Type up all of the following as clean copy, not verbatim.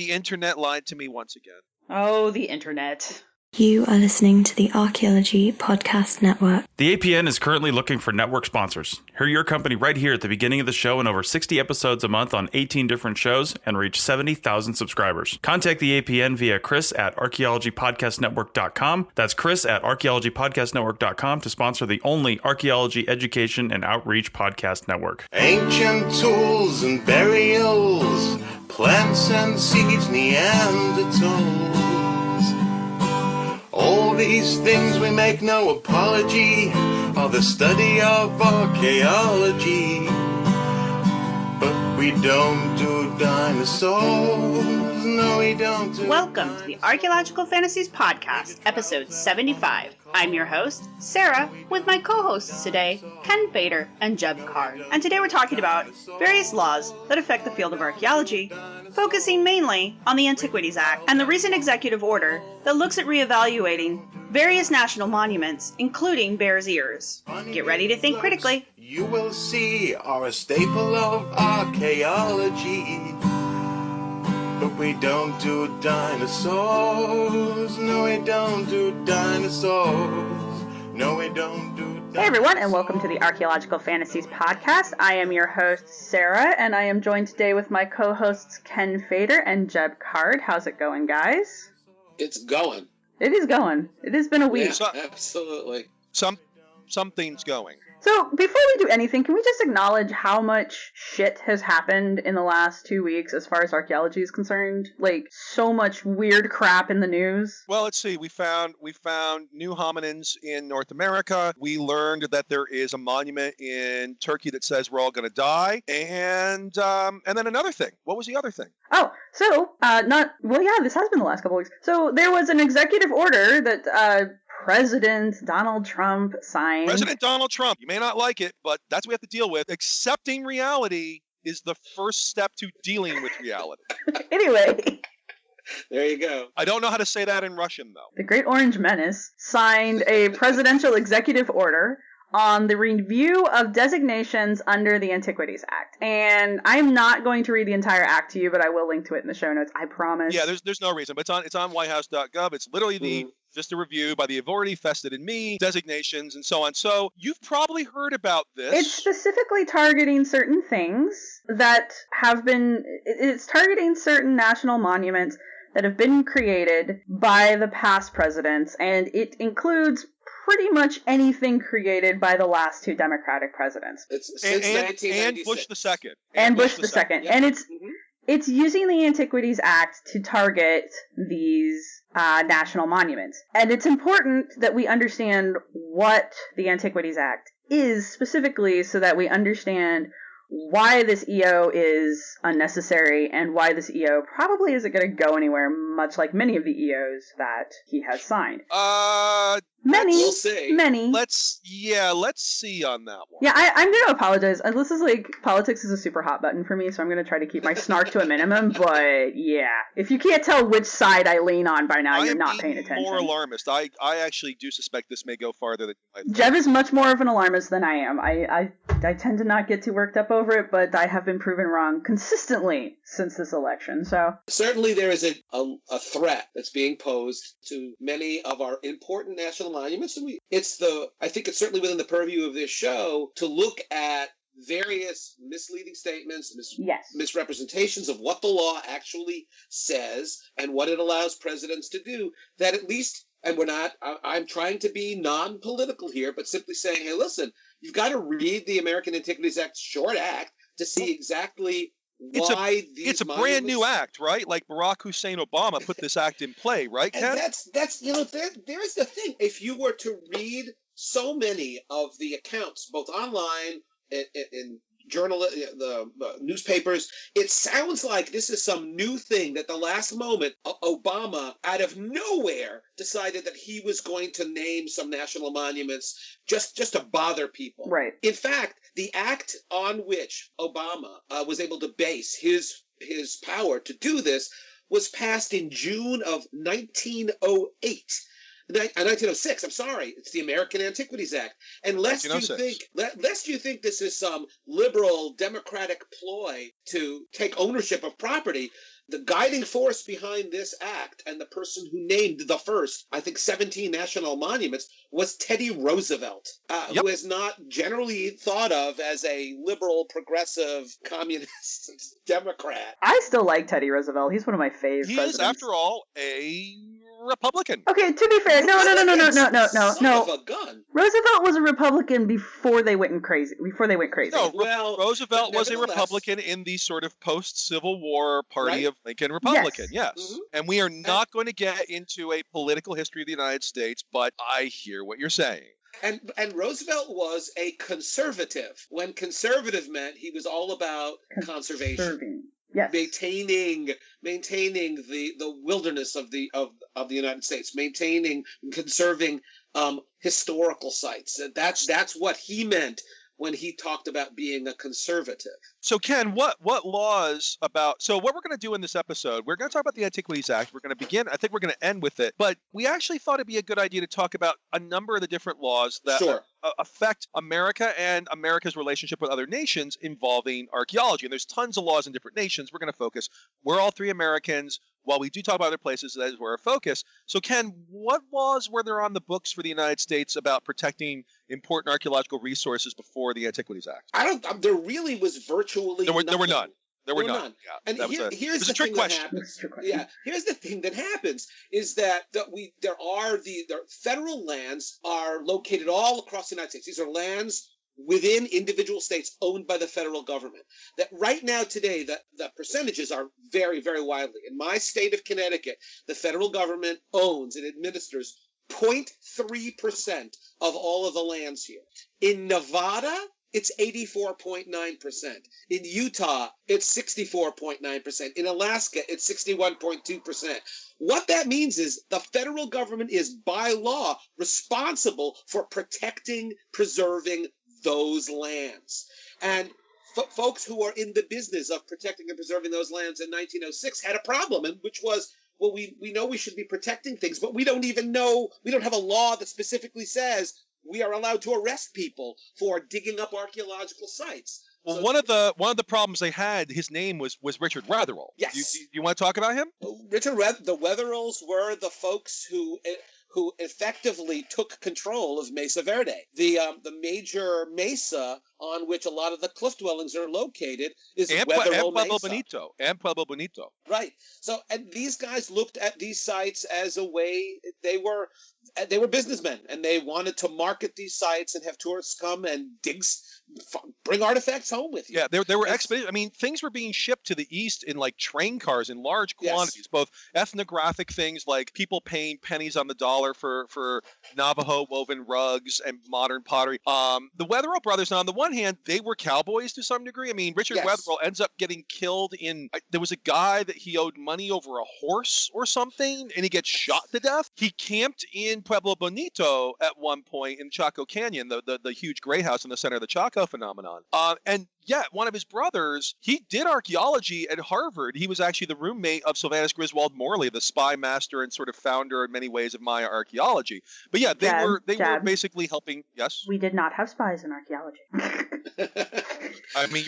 The internet lied to me once again. Oh, the internet. You are listening to the Archaeology Podcast Network. The APN is currently looking for network sponsors. Hear your company right here at the beginning of the show in over 60 episodes a month on 18 different shows and reach 70,000 subscribers. Contact the APN via Chris at archaeologypodcastnetwork.com. That's Chris at archaeologypodcastnetwork.com to sponsor the only archaeology education and outreach podcast network. Ancient tools and burials, plants and seeds, Neanderthals. All these things we make no apology are the study of archaeology. But we don't do dinosaurs, no we don't do Welcome to the Archaeological Fantasies Podcast, episode 75. I'm your host, Sarah, with my co-hosts today, Ken Fader and Jeb Card. And today we're talking about various laws that affect the field of archaeology, focusing mainly on the Antiquities Act and the recent executive order that looks at reevaluating various national monuments, including Bears Ears. Get ready to think critically. You will see are a staple of archaeology. But we don't do dinosaurs. No, we don't do dinosaurs. No, we don't do dinosaurs. Hey everyone, and welcome to the Archaeological Fantasies Podcast. I am your host, Sarah, and I am joined today with my co-hosts, Ken Fader and Jeb Card. How's it going, guys? It's going. It is going. It has been a week. Yeah, absolutely. Something's going. So, before we do anything, can we just acknowledge how much shit has happened in the last 2 weeks as far as archaeology is concerned? Like, so much weird crap in the news. Well, let's see. We found new hominins in North America. We learned that there is a monument in Turkey that says we're all going to die. And then another thing. What was the other thing? Oh, so, this has been the last couple weeks. So, there was an executive order that, President Donald Trump signed. President Donald Trump. You may not like it, but that's what we have to deal with. Accepting reality is the first step to dealing with reality. Anyway. There you go. I don't know how to say that in Russian, though. The Great Orange Menace signed a presidential executive order on the review of designations under the Antiquities Act. And I'm not going to read the entire act to you, but I will link to it in the show notes, I promise. Yeah, there's no reason. But it's on whitehouse.gov. It's literally just a review by the authority vested in me, designations, and so on. So you've probably heard about this. It's specifically targeting certain things that have been... It's targeting certain national monuments that have been created by the past presidents, and it includes pretty much anything created by the last two Democratic presidents. It's since 1996. And Bush the second. And Bush the second. Yep. And it's using the Antiquities Act to target these national monuments. And it's important that we understand what the Antiquities Act is specifically so that we understand why this EO is unnecessary and why this EO probably isn't going to go anywhere, much like many of the EOs that he has signed. We'll see. Many. Let's see on that one. Yeah, I'm going to apologize. This is politics is a super hot button for me, so I'm going to try to keep my snark to a minimum, but yeah. If you can't tell which side I lean on by now, you're not paying attention. More alarmist. I actually do suspect this may go farther than you might think. Jeb is much more of an alarmist than I am. I tend to not get too worked up over it, but I have been proven wrong consistently since this election, so. Certainly there is a threat that's being posed to many of our important national monuments, and I think it's certainly within the purview of this show to look at various misleading statements, misrepresentations of what the law actually says and what it allows presidents to do, that at least, and I'm trying to be non-political here, but simply saying, hey, listen, you've got to read the American Antiquities Act Short Act to see exactly why it's a brand new act, right? Like Barack Hussein Obama put this act in play, right, Ken? And that's there's the thing. If you were to read so many of the accounts, both online in the newspapers, it sounds like this is some new thing that the last moment Obama, out of nowhere, decided that he was going to name some national monuments just to bother people. Right. In fact, the act on which Obama was able to base his power to do this was passed in June of 1908. 1906. I'm sorry, it's the American Antiquities Act. And lest you 1906. think this is some liberal democratic ploy to take ownership of property, the guiding force behind this act and the person who named the first, I think, 17 national monuments was Teddy Roosevelt, who is not generally thought of as a liberal, progressive, communist Democrat. I still like Teddy Roosevelt. He's one of my favorite He presidents. is, after all, a Republican. Okay, to be fair, no. Son of a gun. Roosevelt was a Republican before they went crazy. No, Well, Roosevelt but was a nevertheless- Republican in the sort of post-Civil War party Right. of Lincoln Republican, Yes. yes. Mhm. And we are not going to get into a political history of the United States, but I hear what you're saying. And Roosevelt was a conservative. When conservative meant he was all about conservation. Serving. Yes. Maintaining the wilderness of the United States, maintaining and conserving historical sites. That's what he meant when he talked about being a conservative. So, Ken, what laws about... So what we're going to do in this episode, we're going to talk about the Antiquities Act. We're going to begin... I think we're going to end with it. But we actually thought it'd be a good idea to talk about a number of the different laws that Sure. affect America and America's relationship with other nations involving archaeology. And there's tons of laws in different nations. We're going to focus... We're all three Americans. While we do talk about other places, that is where our focus. So, Ken, what laws were there on the books for the United States about protecting important archaeological resources before the Antiquities Act? There really was virtually There were nothing. none. There were There were none. none. Yeah, And that here's it was the a trick thing question. that happens. Trick question. Yeah, here's the thing that happens is that the federal lands are located all across the United States. These are lands within individual states owned by the federal government. That right now today, the percentages are very, very widely. In my state of Connecticut, the federal government owns and administers 0.3% of all of the lands here. In Nevada, it's 84.9%. In Utah, it's 64.9%. In Alaska, it's 61.2%. What that means is the federal government is, by law, responsible for protecting, preserving those lands. And folks who are in the business of protecting and preserving those lands in 1906 had a problem, and which was, well, we know we should be protecting things, but we don't have a law that specifically says we are allowed to arrest people for digging up archaeological sites. Well, So- one of the problems they had, his name was Richard Wetherell. Yes. You want to talk about him? The Wetherells were the folks who effectively took control of Mesa Verde. The major mesa on which a lot of the cliff dwellings are located is Wetherell Mesa. Pueblo Bonito. Right. So, and these guys looked at these sites as a way they were businessmen, and they wanted to market these sites and have tourists come and bring artifacts home with you. Yeah, there were Yes. expeditions. I mean, things were being shipped to the east in like train cars in large Yes. quantities, both ethnographic things like people paying pennies on the dollar for Navajo woven rugs and modern pottery. The Wetherell brothers, now, on the one hand, they were cowboys to some degree. I mean, Richard Yes. Wetherell ends up getting killed there was a guy that he owed money over a horse or something, and he gets shot to death. He camped in Pueblo Bonito at one point in Chaco Canyon, the huge gray house in the center of the Chaco phenomenon. And yeah, one of his brothers, he did archaeology at Harvard. He was actually the roommate of Sylvanus Griswold Morley, the spy master and sort of founder in many ways of Maya archaeology. But yeah, they were basically helping. Yes, We did not have spies in archaeology. I mean,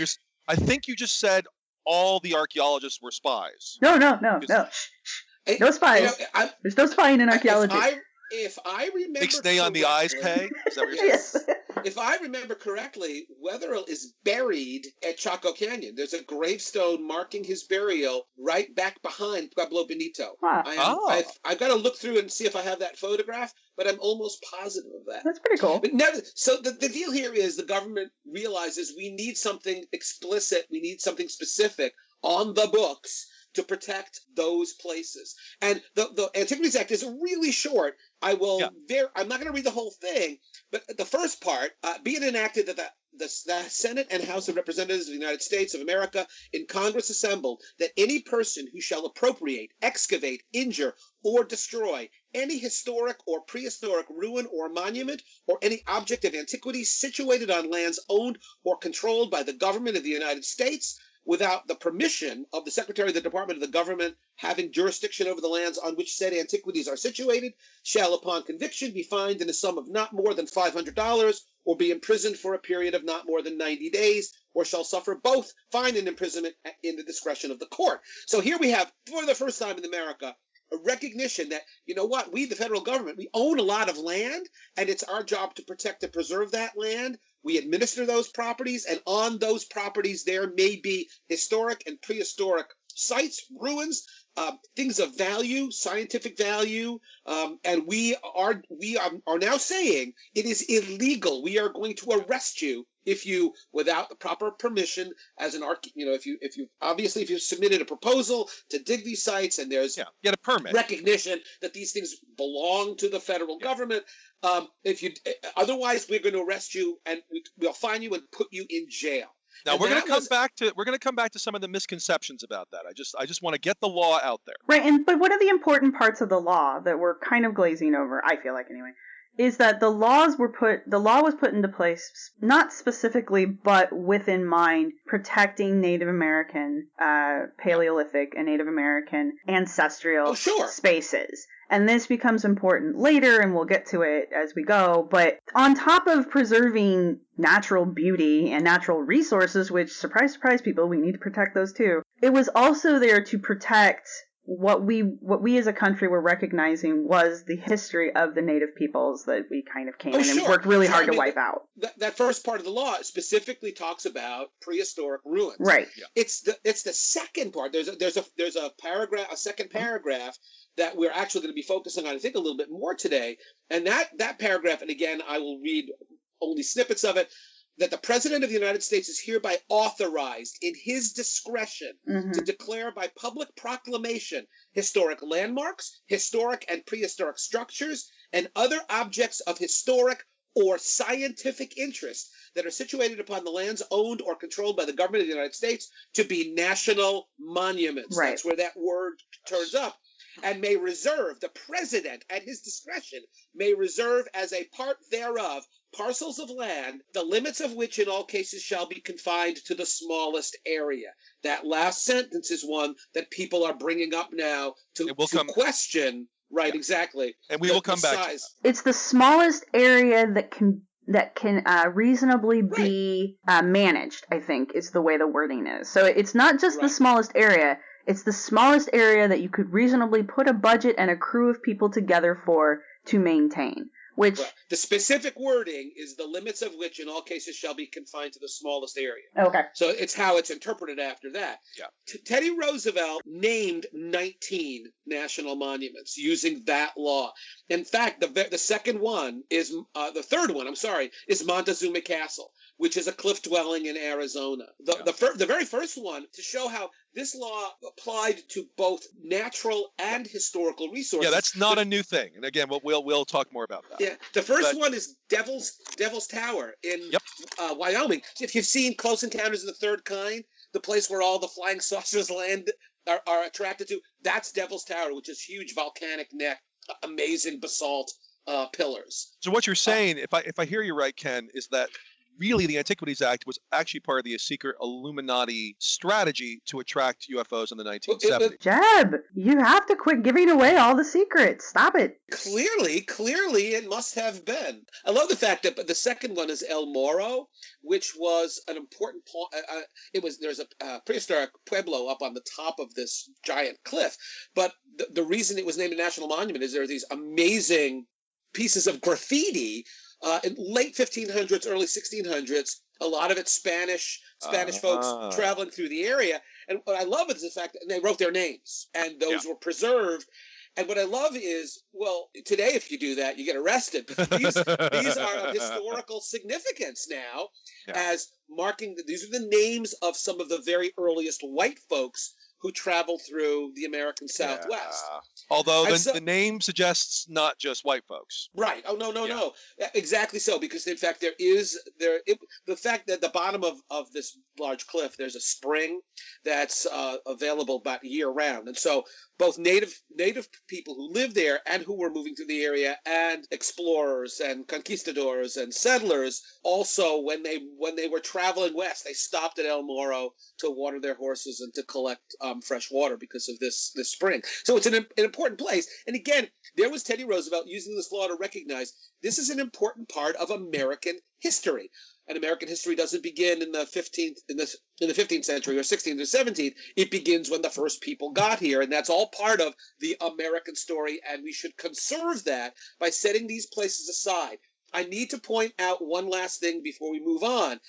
I think you just said all the archaeologists were spies. No. Hey, No spies. you know, There's no spying in archaeology. If I remember Big stay on the eyes correctly- pay. Is that what you're saying? Yes. If I remember correctly, Wetherell is buried at Chaco Canyon. There's a gravestone marking his burial right back behind Pueblo Bonito. Wow. I've got to look through and see if I have that photograph, but I'm almost positive of that. That's pretty cool. But so the deal here is the government realizes we need something explicit, we need something specific on the books to protect those places. And the Antiquities Act is really short. I'm not going to read the whole thing, but the first part, be it enacted that the Senate and House of Representatives of the United States of America in Congress assembled, that any person who shall appropriate, excavate, injure, or destroy any historic or prehistoric ruin or monument or any object of antiquity situated on lands owned or controlled by the government of the United States without the permission of the Secretary of the Department of the Government having jurisdiction over the lands on which said antiquities are situated, shall upon conviction be fined in a sum of not more than $500 or be imprisoned for a period of not more than 90 days, or shall suffer both fine and imprisonment in the discretion of the court. So here we have, for the first time in America, a recognition that, you know what, we, the federal government, we own a lot of land, and it's our job to protect and preserve that land. We administer those properties, and on those properties there may be historic and prehistoric sites, ruins, things of value, scientific value, and we are now saying it is illegal. We are going to arrest you if you, without the proper permission, as an if you've submitted a proposal to dig these sites and there's get a permit, recognition that these things belong to the federal government. Otherwise, we're going to arrest you and we'll fine you and put you in jail. Now we're going to come back to some of the misconceptions about that. I just want to get the law out there. Right, but one of the important parts of the law that we're kind of glazing over, I feel like anyway, is that the law was put into place not specifically but with in mind protecting Native American, Paleolithic and Native American ancestral spaces. And this becomes important later, and we'll get to it as we go. But on top of preserving natural beauty and natural resources, which, surprise, surprise, people, we need to protect those too, it was also there to protect what we as a country were recognizing was the history of the native peoples that we kind of came in and worked really hard to wipe out. That first part of the law specifically talks about prehistoric ruins. Right. Yeah. It's the second part. There's a paragraph, a second paragraph that we're actually going to be focusing on, I think, a little bit more today. And that paragraph, and again, I will read only snippets of it, that the President of the United States is hereby authorized in his discretion to declare by public proclamation historic landmarks, historic and prehistoric structures, and other objects of historic or scientific interest that are situated upon the lands owned or controlled by the government of the United States to be national monuments. Right. That's where that word turns up. And may reserve, the president at his discretion may reserve as a part thereof parcels of land, the limits of which in all cases shall be confined to the smallest area. That last sentence is one that people are bringing up now to question. Right, yeah. Exactly. And we will come back to that. It's the smallest area that can reasonably be managed, I think, is the way the wording is. So it's not just the smallest area. It's the smallest area that you could reasonably put a budget and a crew of people together to maintain. Which the specific wording is the limits of which in all cases shall be confined to the smallest area. Okay. So it's how it's interpreted after that. Yeah. Teddy Roosevelt named 19 national monuments using that law. In fact, the second one is the third one. Is Montezuma Castle, which is a cliff dwelling in Arizona. The very first one, to show how this law applied to both natural and historical resources. Yeah, that's not a new thing. And again, we'll talk more about that. Yeah, the first one is Devil's Tower in Wyoming. If you've seen Close Encounters of the Third Kind, the place where all the flying saucers land are attracted to, that's Devil's Tower, which is huge volcanic neck, amazing basalt pillars. So what you're saying, if I hear you right, Ken, is that really the Antiquities Act was actually part of the secret Illuminati strategy to attract UFOs in the 1970s. Jeb, you have to quit giving away all the secrets. Stop it. Clearly it must have been. I love the fact that the second one is El Morro, which was an important point. There's a prehistoric pueblo up on the top of this giant cliff. But the reason it was named a national monument is there are these amazing pieces of graffiti in late 1500s, early 1600s, a lot of it Spanish folks traveling through the area. And what I love is the fact that they wrote their names, and those were preserved. And what I love is, well, today if you do that, you get arrested. But these are of historical significance now, as marking these are the names of some of the very earliest white folks who traveled through the American Southwest. Yeah. Although And the name suggests not just white folks. Right. Oh, no. Yeah. Exactly so, because in fact the fact that at the bottom of this large cliff, there's a spring that's available about year round. And so both native people who lived there and who were moving through the area, and explorers and conquistadors and settlers, also when they were traveling west, they stopped at El Morro to water their horses and to collect fresh water because of this spring. So it's an important place. And again, there was Teddy Roosevelt using this law to recognize this is an important part of American history. And American history doesn't begin in the 15th century or 16th or 17th. It begins when the first people got here, and that's all part of the American story. And we should conserve that by setting these places aside. I need to point out one last thing before we move on.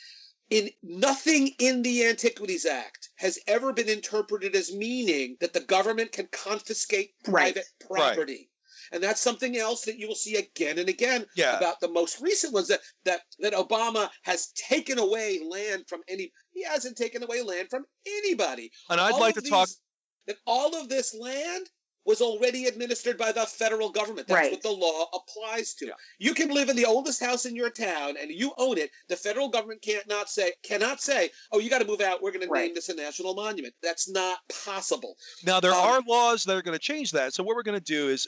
Nothing in the Antiquities Act has ever been interpreted as meaning that the government can confiscate private property. Right. And that's something else that you will see again and again about the most recent ones, that Obama has taken away land from he hasn't taken away land from anybody. And I'd like to talk that all of this land was already administered by the federal government. That's what the law applies to. Yeah. You can live in the oldest house in your town and you own it. The federal government cannot say, oh, you got to move out. We're going to name this a national monument. That's not possible. Now, there are laws that are going to change that. So what we're going to do is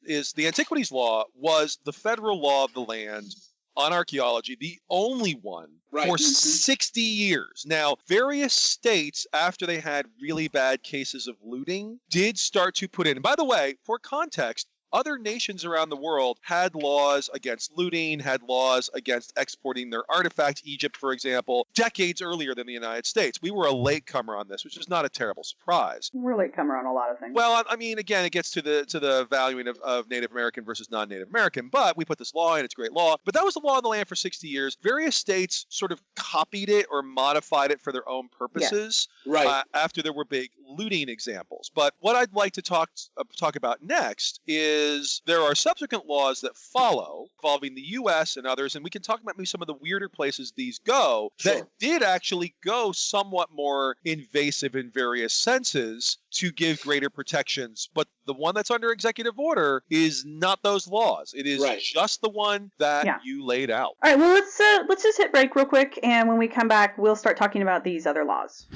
the Antiquities Law was the federal law of the land on archaeology, the only one for 60 years. Now, various states, after they had really bad cases of looting, did start to put in. And by the way, for context, other nations around the world had laws against looting, had laws against exporting their artifacts. Egypt, for example, decades earlier than the United States. We were a latecomer on this, which is not a terrible surprise. We're a latecomer on a lot of things. Well, I mean, again, it gets to the valuing of Native American versus non-Native American, but we put this law in, it's a great law. But that was the law of the land for 60 years. Various states sort of copied it or modified it for their own purposes after there were big looting examples. But what I'd like to talk about next is there are subsequent laws that follow involving the U.S. and others, and we can talk about maybe some of the weirder places these go that did actually go somewhat more invasive in various senses to give greater protections. But the one that's under executive order is not those laws. It is just the one that you laid out. All right, well, let's just hit break real quick, and when we come back, we'll start talking about these other laws.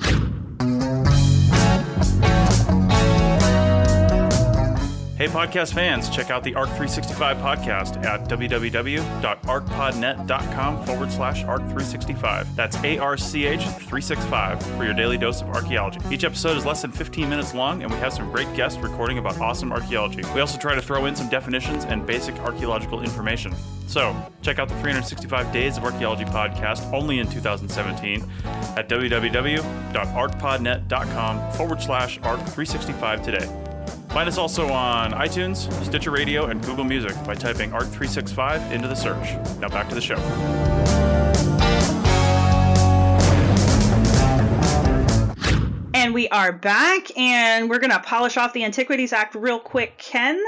Hey, podcast fans, check out the ARC365 podcast at www.arcpodnet.com/ARC365. That's ARCH365 for your daily dose of archaeology. Each episode is less than 15 minutes long, and we have some great guests recording about awesome archaeology. We also try to throw in some definitions and basic archaeological information. So, check out the 365 Days of Archaeology podcast only in 2017 at www.arcpodnet.com/ARC365 today. Find us also on iTunes, Stitcher Radio, and Google Music by typing ARC365 into the search. Now back to the show. And we are back, and we're going to polish off the Antiquities Act real quick. Ken?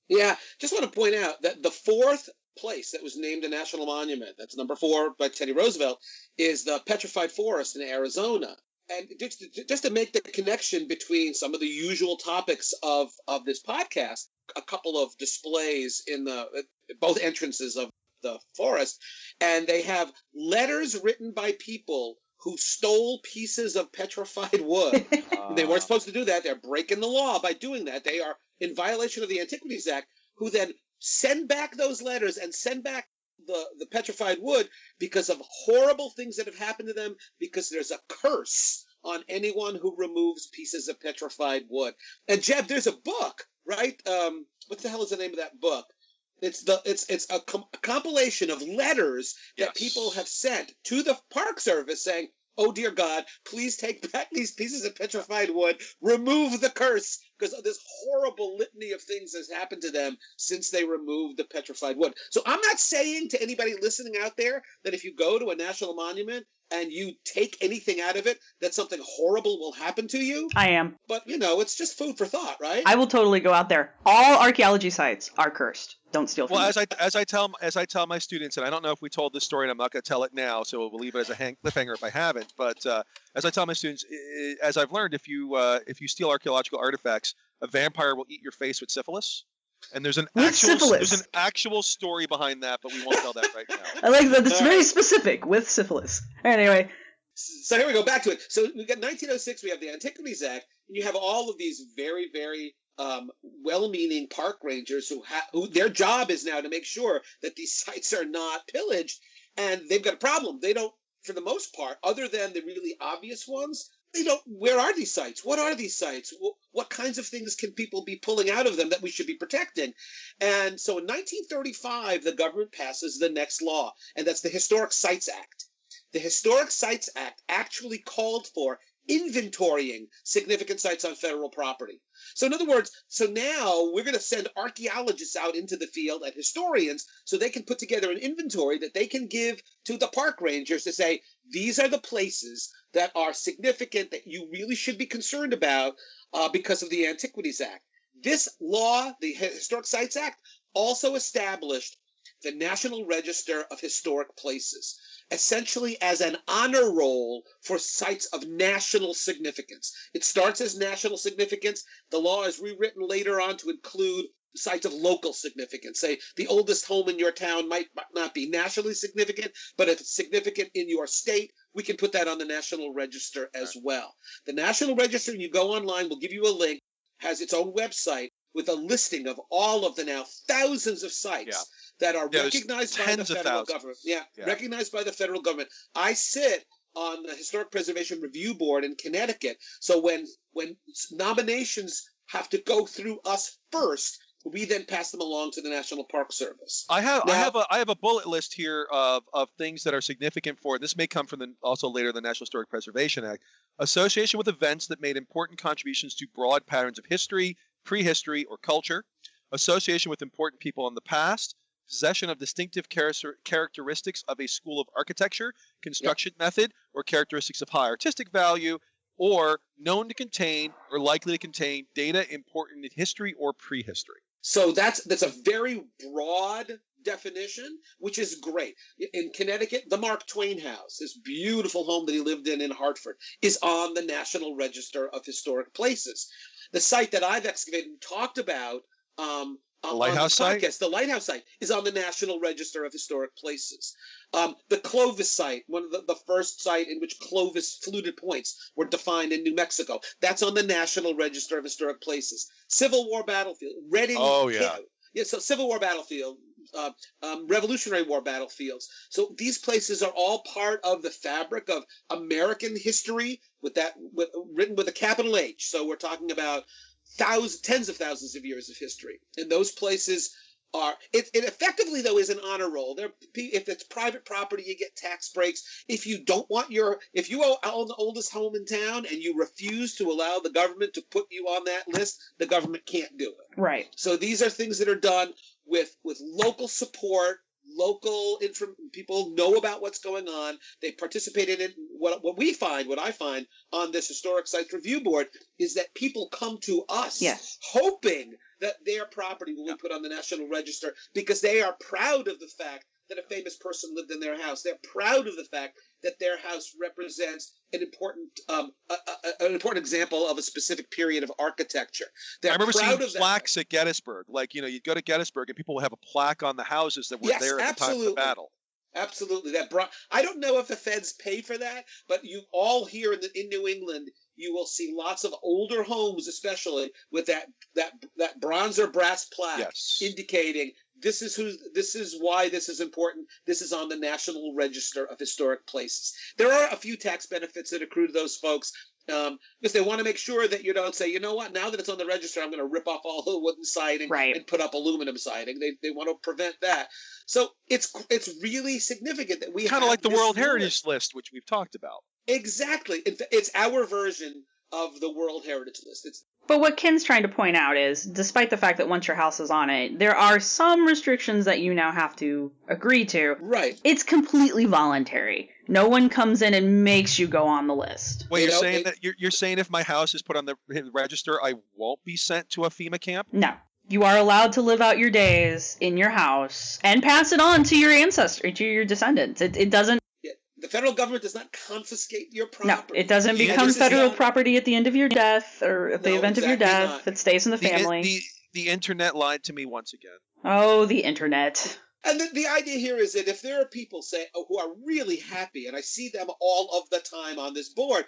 Yeah, just want to point out that the fourth place that was named a national monument, that's number 4 by Teddy Roosevelt, is the Petrified Forest in Arizona. And just to make the connection between some of the usual topics of this podcast, a couple of displays in both entrances of the forest, and they have letters written by people who stole pieces of petrified wood. They weren't supposed to do that. They're breaking the law by doing that. They are in violation of the Antiquities Act, who then send back those letters and send back the petrified wood because of horrible things that have happened to them, because there's a curse on anyone who removes pieces of petrified wood. And Jeb, there's a book, right? What the hell is the name of that book? It's a compilation of letters that people have sent to the Park Service saying, oh, dear God, please take back these pieces of petrified wood, remove the curse, because this horrible litany of things has happened to them since they removed the petrified wood. So I'm not saying to anybody listening out there that if you go to a national monument and you take anything out of it, that something horrible will happen to you. I am. But, it's just food for thought, right? I will totally go out there. All archaeology sites are cursed. Don't steal from Well, me. as I tell my students, and I don't know if we told this story, and I'm not going to tell it now, so we'll leave it as a cliffhanger if I haven't. But as I tell my students, as I've learned, if you steal archaeological artifacts, a vampire will eat your face with syphilis. And there's an actual story behind that, but we won't tell that right now. I like that. It's very specific with syphilis. Anyway. So here we go, back to it. So we've got 1906, we have the Antiquities Act, and you have all of these very, very well-meaning park rangers who their job is now to make sure that these sites are not pillaged, and they've got a problem. They don't, for the most part, other than the really obvious ones, where are these sites? What are these sites? What kinds of things can people be pulling out of them that we should be protecting? And so in 1935, the government passes the next law, and that's the Historic Sites Act. The Historic Sites Act actually called for inventorying significant sites on federal property. So in other words, now we're going to send archaeologists out into the field and historians so they can put together an inventory that they can give to the park rangers to say, these are the places that are significant that you really should be concerned about because of the Antiquities Act. This law, the Historic Sites Act, also established the National Register of Historic Places, essentially as an honor roll for sites of national significance. It starts as national significance. The law is rewritten later on to include sites of local significance. Say the oldest home in your town might not be nationally significant, but if it's significant in your state, we can put that on the National Register as well. The National Register, you go online, we'll give you a link, has its own website with a listing of all of the now thousands of sites that are recognized by the federal government. Recognized by the federal government. I sit on the Historic Preservation Review Board in Connecticut, so when nominations have to go through us first, we then pass them along to the National Park Service. I have a bullet list here of things that are significant for, this may come from also later the National Historic Preservation Act, association with events that made important contributions to broad patterns of history, prehistory, or culture, association with important people in the past, possession of distinctive characteristics of a school of architecture, construction method, or characteristics of high artistic value, or known to contain or likely to contain data important in history or prehistory. So that's a very broad definition, which is great. In Connecticut, the Mark Twain House, this beautiful home that he lived in Hartford, is on the National Register of Historic Places. The site that I've excavated and talked about the Lighthouse site? The Lighthouse site is on the National Register of Historic Places. The Clovis site, one of the first site in which Clovis fluted points were defined in New Mexico, that's on the National Register of Historic Places. Civil War battlefield, Reading. Oh, yeah. So Civil War battlefield, Revolutionary War battlefields. So these places are all part of the fabric of American history written with a capital H. So we're talking about tens of thousands of years of history. And those places are, it effectively, though, is an honor roll. If it's private property, you get tax breaks. If you if you own the oldest home in town and you refuse to allow the government to put you on that list, the government can't do it. Right. So these are things that are done with local support. Local people know about what's going on. They participate in it. What I find on this Historic Sites Review Board is that people come to us hoping that their property will be put on the National Register because they are proud of the fact that a famous person lived in their house. They're proud of the fact that their house represents an important example of a specific period of architecture. I remember seeing plaques at Gettysburg. Like, you'd go to Gettysburg and people would have a plaque on the houses that were there at the time of the battle. Absolutely. I don't know if the feds pay for that, but you all here in New England, you will see lots of older homes, especially with that bronze or brass plaque indicating this is why this is important. This is on the National Register of Historic Places. There are a few tax benefits that accrue to those folks because they want to make sure that you don't say, you know what, now that it's on the register, I'm going to rip off all the wooden siding and put up aluminum siding. They want to prevent that. So it's really significant that we kind of like the World Heritage List, which we've talked about. Exactly. It's our version of the World Heritage List. But what Ken's trying to point out is, despite the fact that once your house is on it, there are some restrictions that you now have to agree to. Right. It's completely voluntary. No one comes in and makes you go on the list. Wait, You you're know, saying it- that you're saying if my house is put on the register, I won't be sent to a FEMA camp? No. You are allowed to live out your days in your house and pass it on to your ancestors, to your descendants. It doesn't. The federal government does not confiscate your No, property. it doesn't Yeah, become this is federal not- property at the end of your death or at the No, event of your exactly death. not. It stays in the family. The internet lied to me once again. Oh, the internet. And the idea here is that if there are people who are really happy, and I see them all of the time on this board,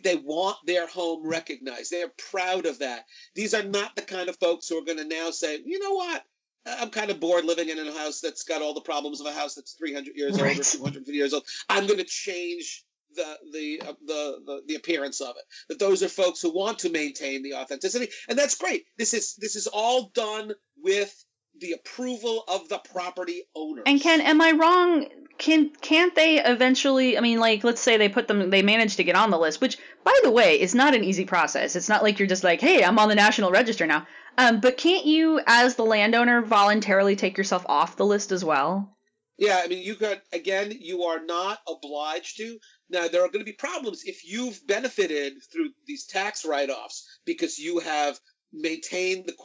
they want their home recognized. They are proud of that. These are not the kind of folks who are going to now say, you know what? I'm kind of bored living in a house that's got all the problems of a house that's 300 years old or 250 years old. I'm going to change the appearance of it. That those are folks who want to maintain the authenticity, and that's great. This is all done with the approval of the property owners. And Ken, am I wrong? Can't they eventually? I mean, like, let's say they manage to get on the list, which, by the way, is not an easy process. It's not like you're just like, hey, I'm on the National Register now. But can't you, as the landowner, voluntarily take yourself off the list as well? Yeah, I mean, you are not obliged to. Now, there are going to be problems if you've benefited through these tax write-offs because you have maintained the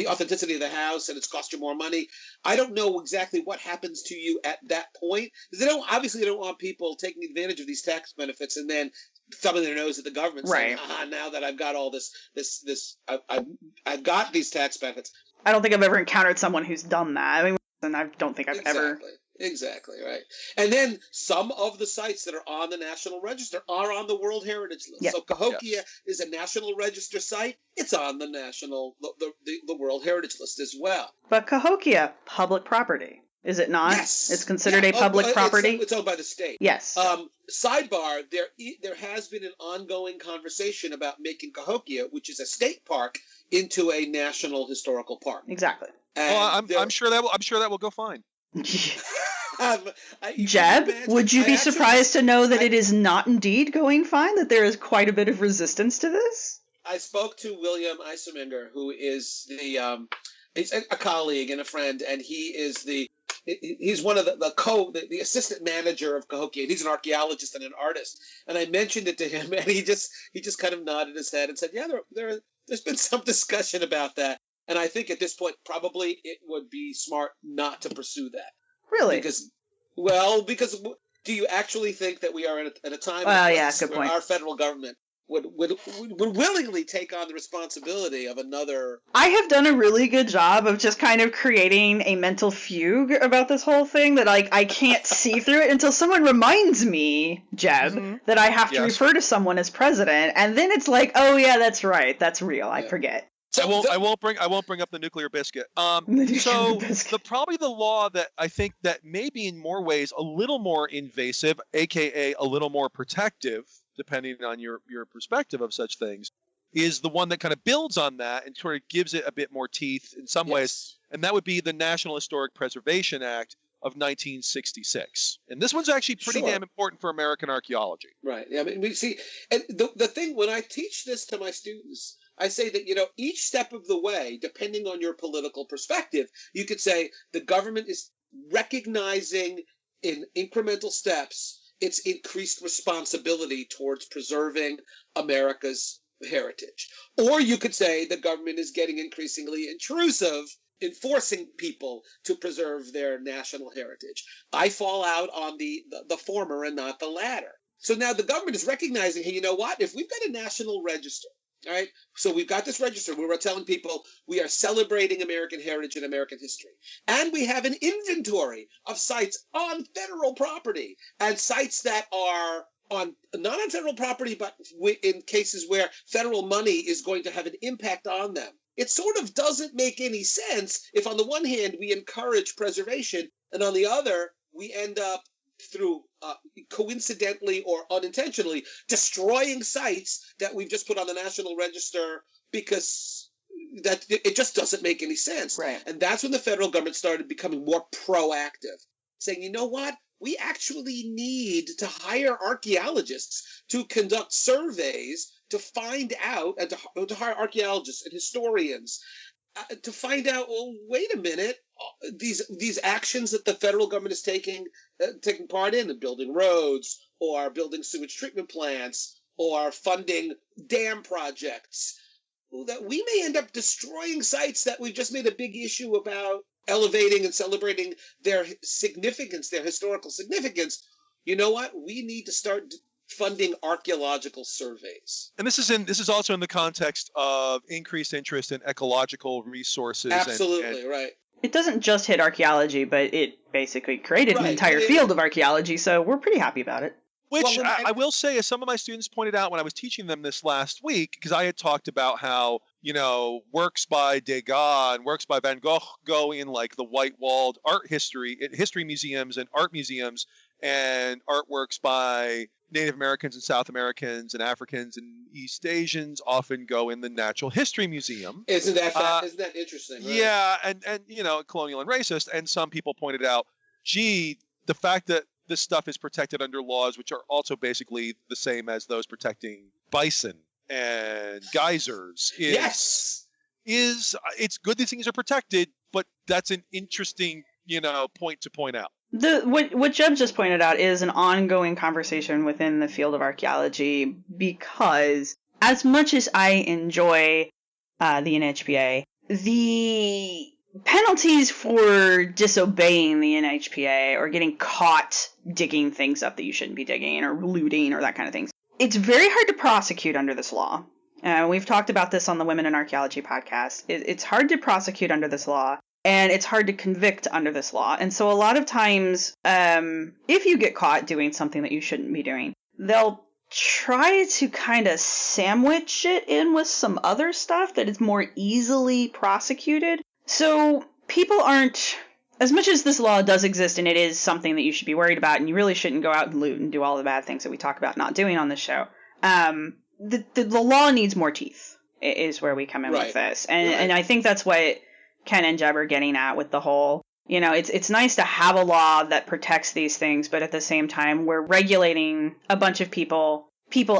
authenticity of the house and it's cost you more money. I don't know exactly what happens to you at that point, because they don't want people taking advantage of these tax benefits and then thumbing their nose at the government saying, now that I've got all I've got these tax benefits. I don't think I've ever encountered someone who's done that. I mean, and I don't think I've ever. Exactly, right. And then some of the sites that are on the National Register are on the World Heritage List. Yeah. So Cahokia is a National Register site. It's on the the World Heritage List as well. But Cahokia, public property, is it not? Yes. It's considered a public property? It's owned by the state. Yes. Sidebar, there has been an ongoing conversation about making Cahokia, which is a state park, into a National Historical Park. Exactly. And I'm sure that will go fine. Jeb, would you be surprised to know that it is not indeed going fine, that there is quite a bit of resistance to this? I spoke to William Eiseminger, who is he's a colleague and a friend, and he's one of the assistant manager of Cahokia. He's an archaeologist and an artist. And I mentioned it to him, and he just kind of nodded his head and said, yeah, there's been some discussion about that. And I think at this point, probably it would be smart not to pursue that. Really? Because do you actually think that we are at a time good where point. our federal government would willingly take on the responsibility of another? I have done a really good job of just kind of creating a mental fugue about this whole thing that I can't see through it until someone reminds me, Jeb, that I have to refer to someone as president, and then it's like, oh yeah, that's right, that's real. I forget. I won't bring up the nuclear biscuit. Probably the law that I think that may be in more ways a little more invasive, aka a little more protective, depending on your perspective of such things, is the one that kind of builds on that and sort of gives it a bit more teeth in some ways, and that would be the National Historic Preservation Act of 1966. And this one's actually pretty damn important for American archaeology. Right. I mean, we see, and the thing when I teach this to my students, I say that, each step of the way, depending on your political perspective, you could say the government is recognizing in incremental steps its increased responsibility towards preserving America's heritage. Or you could say the government is getting increasingly intrusive in forcing people to preserve their national heritage. I fall out on the former and not the latter. So now the government is recognizing, hey, you know what? If we've got a national register, all right, so we've got this register where we're telling people we are celebrating American heritage and American history. And we have an inventory of sites on federal property and sites that are not on federal property, but in cases where federal money is going to have an impact on them. It sort of doesn't make any sense if on the one hand we encourage preservation and on the other we end up through coincidentally or unintentionally destroying sites that we've just put on the National Register because that it just doesn't make any sense. Right. And that's when the federal government started becoming more proactive, saying, you know what? We actually need to hire archaeologists to conduct surveys to find out, and to hire archaeologists and historians to find out, well, wait a minute, these actions that the federal government is taking part in building roads or building sewage treatment plants or funding dam projects, that we may end up destroying sites that we've just made a big issue about elevating and celebrating their significance, their historical significance. You know what? We need to start funding archaeological surveys. And this is also in the context of increased interest in ecological resources. Absolutely, right. It doesn't just hit archaeology, but it basically created an entire field of archaeology, so we're pretty happy about it. Which I will say, as some of my students pointed out when I was teaching them this last week, because I had talked about how, works by Degas and works by Van Gogh go in like the white-walled art history museums and art museums, and artworks by Native Americans and South Americans and Africans and East Asians often go in the Natural History Museum. Isn't that interesting? Right? Yeah, and colonial and racist. And some people pointed out, the fact that this stuff is protected under laws which are also basically the same as those protecting bison and geysers. It's good these things are protected, but that's an interesting, point to point out. What Jeb just pointed out is an ongoing conversation within the field of archaeology, because as much as I enjoy the NHPA, the penalties for disobeying the NHPA or getting caught digging things up that you shouldn't be digging or looting or that kind of thing, it's very hard to prosecute under this law. We've talked about this on the Women in Archaeology podcast. It's hard to prosecute under this law. And it's hard to convict under this law. And so a lot of times, if you get caught doing something that you shouldn't be doing, they'll try to kind of sandwich it in with some other stuff that is more easily prosecuted. So people aren't, as much as this law does exist and it is something that you should be worried about, and you really shouldn't go out and loot and do all the bad things that we talk about not doing on this show, the law needs more teeth, is where we come in with this. And I think that's what Ken and Jeb are getting at with the whole, it's nice to have a law that protects these things, but at the same time, we're regulating a bunch of people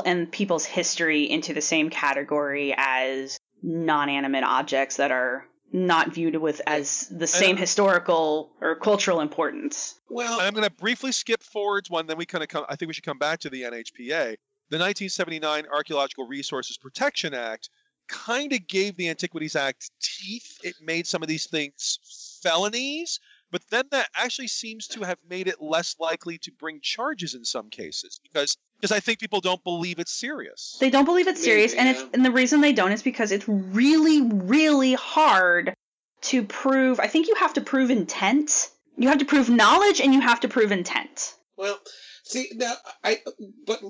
and people's history into the same category as non-animate objects that are not viewed with as the same historical or cultural importance. Well, I'm going to briefly skip forwards one, then I think we should come back to the NHPA. The 1979 Archaeological Resources Protection Act kind of gave the Antiquities Act teeth. It made some of these things felonies, but then that actually seems to have made it less likely to bring charges in some cases because I think people don't believe it's serious. They don't believe it's serious, and the reason they don't is because it's really, really hard to prove. I think you have to prove intent. You have to prove knowledge, and you have to prove intent. Well, see now, but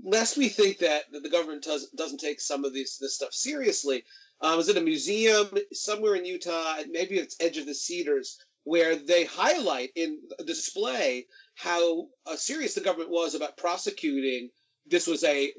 lest we think that the government doesn't take some of this stuff seriously. I was at a museum somewhere in Utah, maybe it's Edge of the Cedars, where they highlight in a display how serious the government was about prosecuting. This was a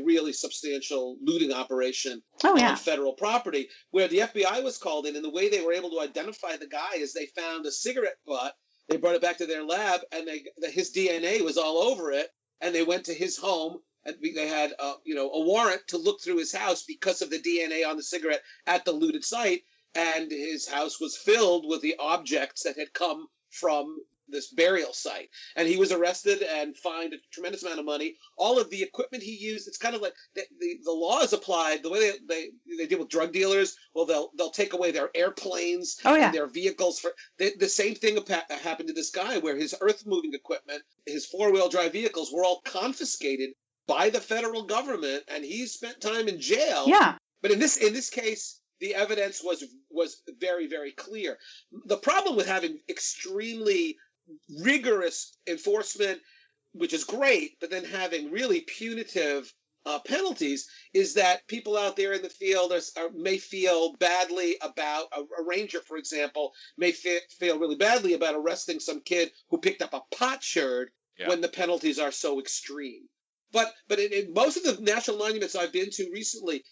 really substantial looting operation on federal property, where the FBI was called in, and the way they were able to identify the guy is they found a cigarette butt. They brought it back to their lab, and his DNA was all over it. And they went to his home, and they had a warrant to look through his house because of the DNA on the cigarette at the looted site. And his house was filled with the objects that had come from this burial site. And he was arrested and fined a tremendous amount of money. All of the equipment he used, it's kind of like the law is applied. The way they deal with drug dealers, well, they'll take away their airplanes and their vehicles. The same thing happened to this guy, where his earth-moving equipment, his four-wheel drive vehicles were all confiscated by the federal government, and he spent time in jail. Yeah. But in this case, the evidence was very, very clear. The problem with having extremely rigorous enforcement, which is great, but then having really punitive penalties, is that people out there in the field may feel badly about a ranger, for example, may feel really badly about arresting some kid who picked up a potsherd when the penalties are so extreme. But in most of the national monuments I've been to recently,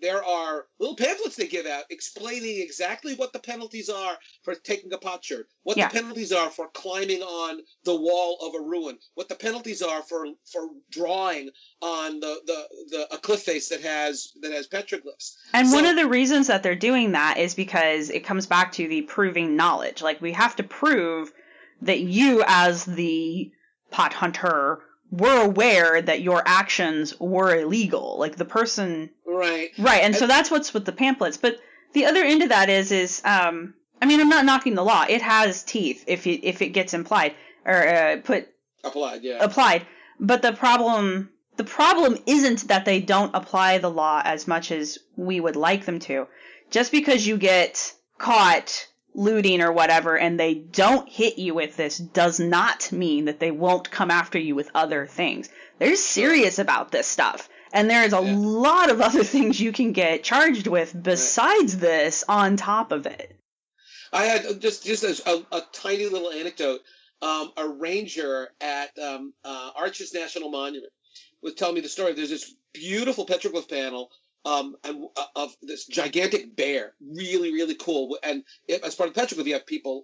there are little pamphlets they give out explaining exactly what the penalties are for taking a potsherd, what the penalties are for climbing on the wall of a ruin, what the penalties are for drawing on a cliff face that has petroglyphs. And one of the reasons that they're doing that is because it comes back to the proving knowledge. Like, we have to prove that you, as the pot hunter, were aware that your actions were illegal. Like, the person... Right. And so that's what's with the pamphlets. But the other end of that is I mean, I'm not knocking the law. It has teeth if it gets implied or applied. But the problem isn't that they don't apply the law as much as we would like them to. Just because you get caught looting or whatever and they don't hit you with this does not mean that they won't come after you with other things. They're serious about this stuff. And there's a lot of other things you can get charged with besides this on top of it. I had just a tiny little anecdote. A ranger at Arches National Monument was telling me the story. There's this beautiful petroglyph panel of this gigantic bear, really, really cool. And as part of the petroglyph, you have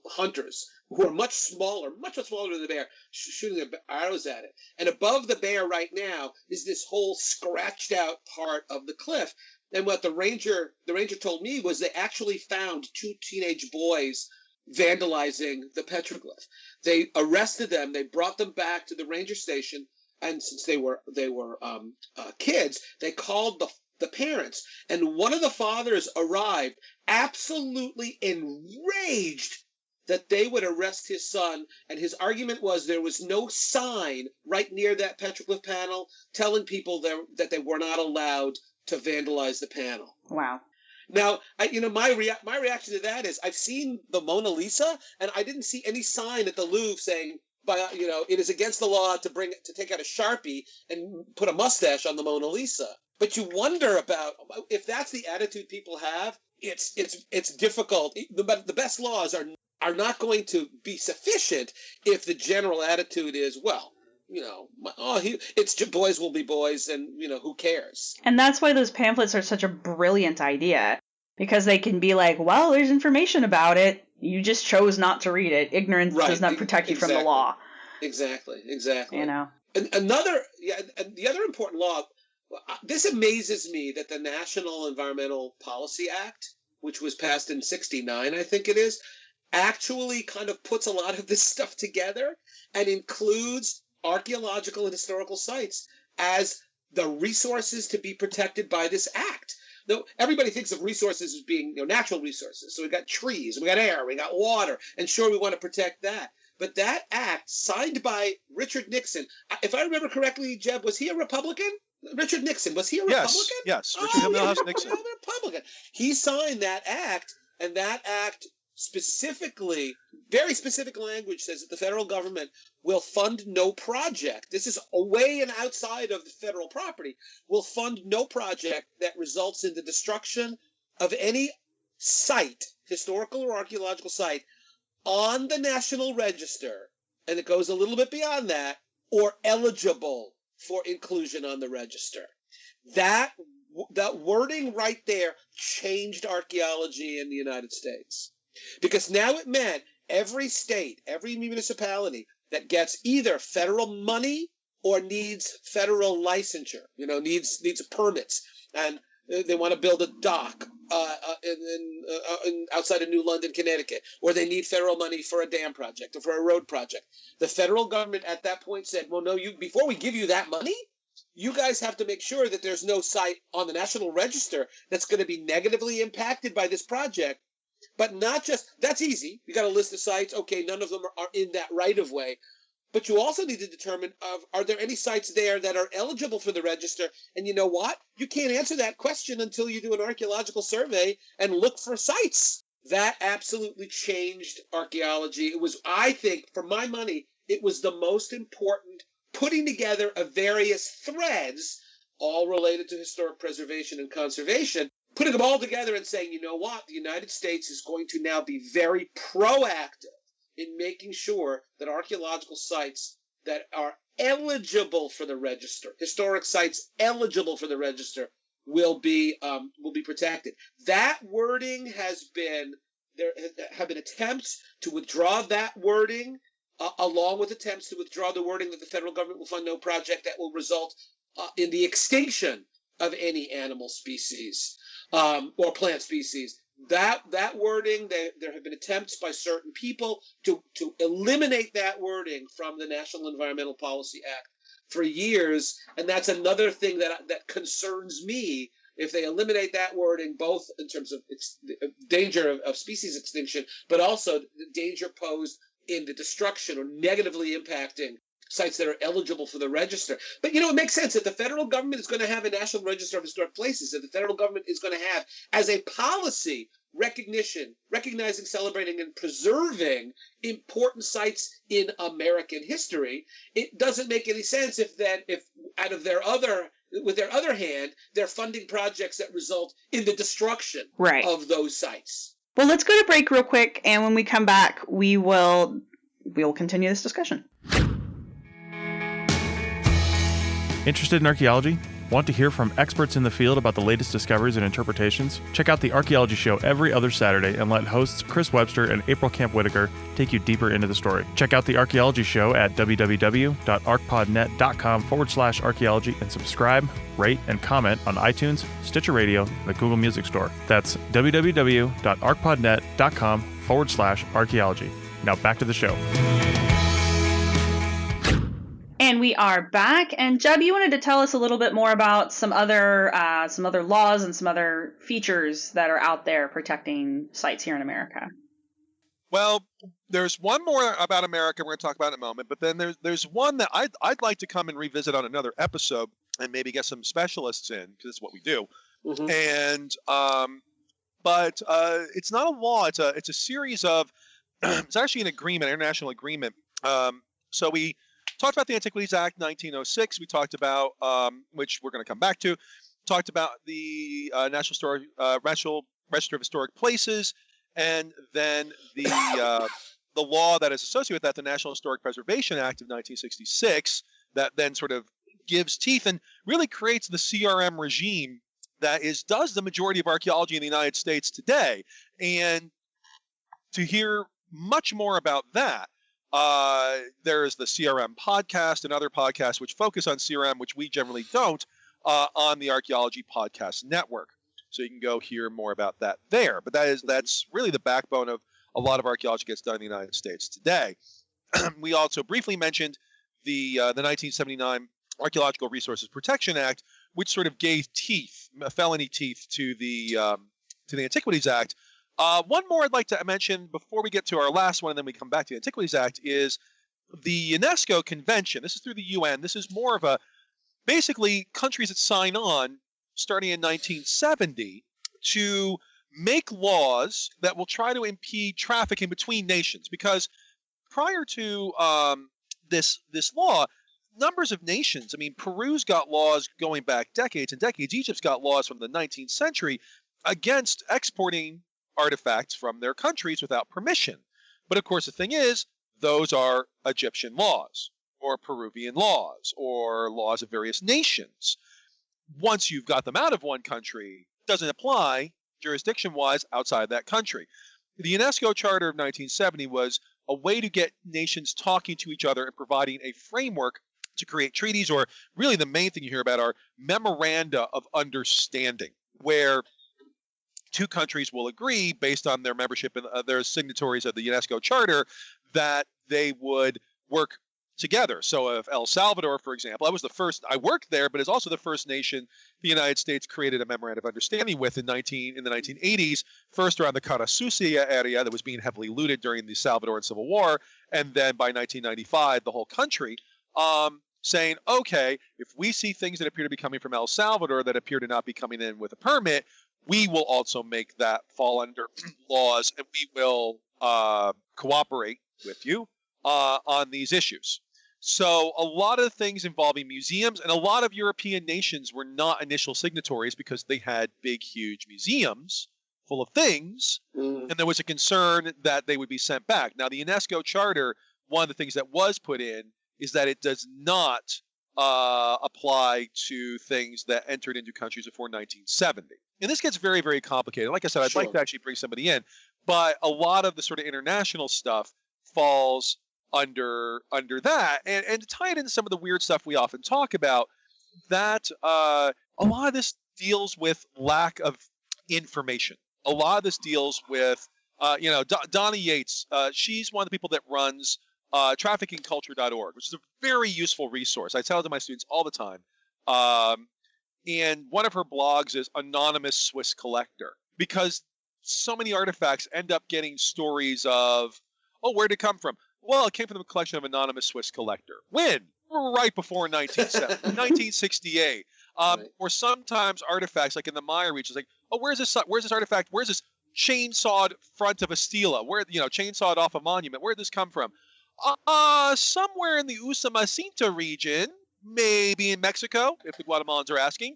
hunters, who are much smaller than the bear, shooting their arrows at it. And above the bear right now is this whole scratched out part of the cliff. And what the ranger told me was they actually found 2 teenage boys vandalizing the petroglyph. They arrested them. They brought them back to the ranger station. And since they were kids, they called the parents, and one of the fathers arrived absolutely enraged that they would arrest his son, and his argument was there was no sign right near that petroglyph panel telling people that they were not allowed to vandalize the panel. Wow. Now, my reaction to that is I've seen the Mona Lisa, and I didn't see any sign at the Louvre saying, it is against the law to take out a Sharpie and put a mustache on the Mona Lisa. But you wonder about if that's the attitude people have. It's difficult. The best laws are not going to be sufficient if the general attitude is, it's boys will be boys, and who cares? And that's why those pamphlets are such a brilliant idea, because they can be like, well, there's information about it. You just chose not to read it. Ignorance does not protect you from the law. Exactly. And the other important law. This amazes me that the National Environmental Policy Act, which was passed in '69, I think it is, actually kind of puts a lot of this stuff together and includes archaeological and historical sites as the resources to be protected by this act. Though everybody thinks of resources as being natural resources. So we've got trees, and we got air, we got water, and sure, we want to protect that. But that act, signed by Richard Nixon, if I remember correctly, Jeb, was he a Republican? Richard Nixon, was he a Republican? Yes, Richard Milhouse Nixon. Republican. He signed that act, and that act specifically, very specific language says that the federal government will fund no project. This is away and outside of the federal property. Will fund no project that results in the destruction of any site, historical or archaeological site, on the National Register, and it goes a little bit beyond that, or eligible for inclusion on the register. That wording right there changed archaeology in the United States. Because now it meant every state, every municipality that gets either federal money or needs federal licensure, needs permits, and they want to build a dock outside of New London, Connecticut, or they need federal money for a dam project or for a road project. The federal government at that point said, well, no, before we give you that money, you guys have to make sure that there's no site on the National Register that's going to be negatively impacted by this project. But not just, that's easy. You got a list of sites. Okay, none of them are in that right of way. But you also need to determine, are there any sites there that are eligible for the register? And you know what? You can't answer that question until you do an archaeological survey and look for sites. That absolutely changed archaeology. It was, I think, for my money, it was the most important putting together of various threads, all related to historic preservation and conservation, putting them all together and saying, you know what? The United States is going to now be very proactive in making sure that archaeological sites that are eligible for the register, historic sites eligible for the register, will be protected. That wording there have been attempts to withdraw that wording, along with attempts to withdraw the wording that the federal government will fund no project that will result in the extinction of any animal species or plant species. That wording, there have been attempts by certain people to eliminate that wording from the National Environmental Policy Act for years, and that's another thing that concerns me. If they eliminate that wording, both in terms of danger of species extinction, but also the danger posed in the destruction or negatively impacting sites that are eligible for the register. But, it makes sense that the federal government is going to have a National Register of Historic Places, that the federal government is going to have, as a policy, recognizing, celebrating, and preserving important sites in American history. It doesn't make any sense if out of with their other hand, they're funding projects that result in the destruction of those sites. Well, let's go to break real quick, and when we come back, we will continue this discussion. Interested in archaeology? Want to hear from experts in the field about the latest discoveries and interpretations? Check out the Archaeology Show every other Saturday and let hosts Chris Webster and April Camp Whitaker take you deeper into the story. Check out the Archaeology Show at www.archpodnet.com/archaeology and subscribe, rate, and comment on iTunes, Stitcher Radio, and the Google Music Store. That's www.archpodnet.com/archaeology. Now back to the show. And we are back. And Jeb, you wanted to tell us a little bit more about some other laws and some other features that are out there protecting sites here in America. Well, there's one more about America we're going to talk about in a moment, but then there's one that I'd like to come and revisit on another episode and maybe get some specialists in, because it's what we do. Mm-hmm. And but it's not a law; it's a series of it's actually an agreement, international agreement. So we talked about the Antiquities Act 1906. We talked about, which we're going to come back to, talked about the National Register of Historic Places, and then the law that is associated with that, the National Historic Preservation Act of 1966, that then sort of gives teeth and really creates the CRM regime that does the majority of archaeology in the United States today. And to hear much more about that, there is the CRM podcast and other podcasts which focus on CRM, which we generally don't, on the Archaeology Podcast Network. So you can go hear more about that there. But that's really the backbone of a lot of archaeology gets done in the United States today. We also briefly mentioned the 1979 Archaeological Resources Protection Act, which sort of gave felony teeth to the Antiquities Act. One more I'd like to mention before we get to our last one, and then we come back to the Antiquities Act, is the UNESCO Convention. This is through the UN. This is more of basically countries that sign on starting in 1970 to make laws that will try to impede trafficking between nations. Because prior to this law, numbers of nations, Peru's got laws going back decades and decades. Egypt's got laws from the 19th century against exporting artifacts from their countries without permission. But of course, the thing is, those are Egyptian laws or Peruvian laws or laws of various nations. Once you've got them out of one country, it doesn't apply jurisdiction-wise outside that country. The UNESCO Charter of 1970 was a way to get nations talking to each other and providing a framework to create treaties, or really the main thing you hear about are memoranda of understanding, where two countries will agree based on their membership and their signatories of the UNESCO Charter that they would work together. So if El Salvador, for example, I worked there, but it's also the first nation the United States created a memorandum of understanding with in the 1980s, first around the Carasucia area that was being heavily looted during the Salvadoran Civil War, and then by 1995, the whole country, saying, okay, if we see things that appear to be coming from El Salvador that appear to not be coming in with a permit, we will also make that fall under laws, and we will cooperate with you on these issues. So a lot of things involving museums, and a lot of European nations were not initial signatories because they had big, huge museums full of things, and there was a concern that they would be sent back. Now, the UNESCO Charter, one of the things that was put in is that it does not apply to things that entered into countries before 1970. And this gets very, very complicated. Like I said, I'd like to actually bring somebody in, but a lot of the sort of international stuff falls under that. And to tie it into some of the weird stuff we often talk about, that a lot of this deals with lack of information. A lot of this deals with, Donna Yates. She's one of the people that runs traffickingculture.org, which is a very useful resource. I tell it to my students all the time. And one of her blogs is Anonymous Swiss Collector, because so many artifacts end up getting stories of, oh, where'd it come from? Well, it came from the collection of Anonymous Swiss Collector. When? Right before 1968. Right. Or sometimes artifacts, like in the Maya region, like, oh, where's this artifact? Where's this chainsawed front of a stela? Where, chainsawed off a monument? Where'd this come from? Somewhere in the Usumacinta region, maybe in Mexico, if the Guatemalans are asking,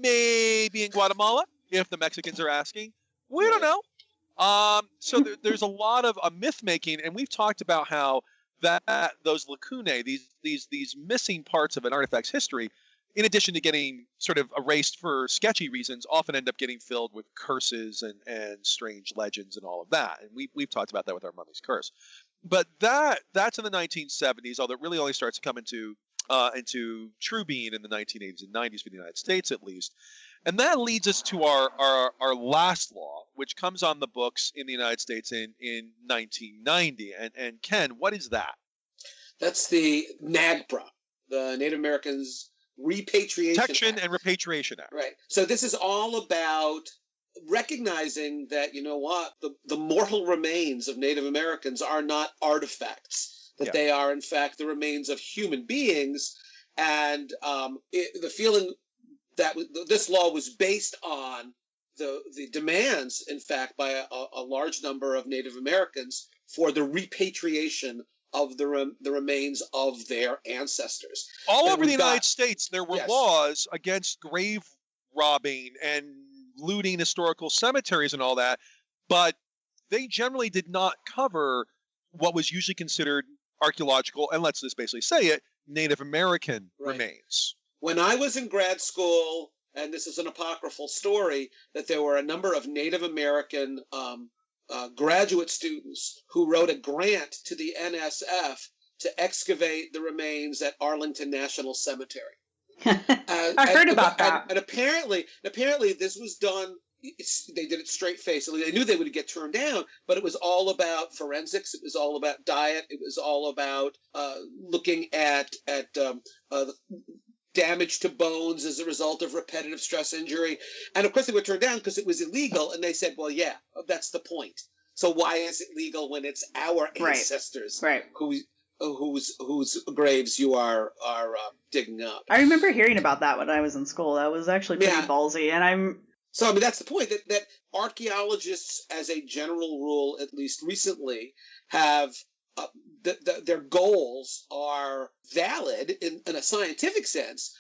maybe in Guatemala, if the Mexicans are asking. We don't know. So there's a lot of myth making, and we've talked about how those lacunae, these missing parts of an artifact's history, in addition to getting sort of erased for sketchy reasons, often end up getting filled with curses and strange legends and all of that. And we've talked about that with our Mummy's Curse. But that's in the 1970s, although it really only starts to come into true being in the 1980s and 90s for the United States, at least. And that leads us to our last law, which comes on the books in the United States in 1990. And Ken, what is that? That's the NAGPRA, the Native Americans Repatriation Protection Act. and Repatriation Act. Right. So this is all about recognizing that, the mortal remains of Native Americans are not artifacts, that they are, in fact, the remains of human beings. And the feeling that this law was based on the demands, in fact, by a large number of Native Americans for the repatriation of the remains of their ancestors. All over the United States, there were laws against grave robbing and looting historical cemeteries and all that, but they generally did not cover what was usually considered archaeological, and let's just basically say it, Native American remains. When I was in grad school, and this is an apocryphal story, that there were a number of Native American graduate students who wrote a grant to the NSF to excavate the remains at Arlington National Cemetery. I heard about that. And apparently this was done. They did it straight facedly. They knew they would get turned down, but it was all about forensics. It was all about diet. It was all about looking at damage to bones as a result of repetitive stress injury. And of course, they were turned down because it was illegal. And they said, well, yeah, that's the point. So why is it legal when it's our ancestors whose graves you are digging up? I remember hearing about that when I was in school. That was actually pretty ballsy. And So, that's the point, that archaeologists, as a general rule, at least recently, have their goals are valid in a scientific sense,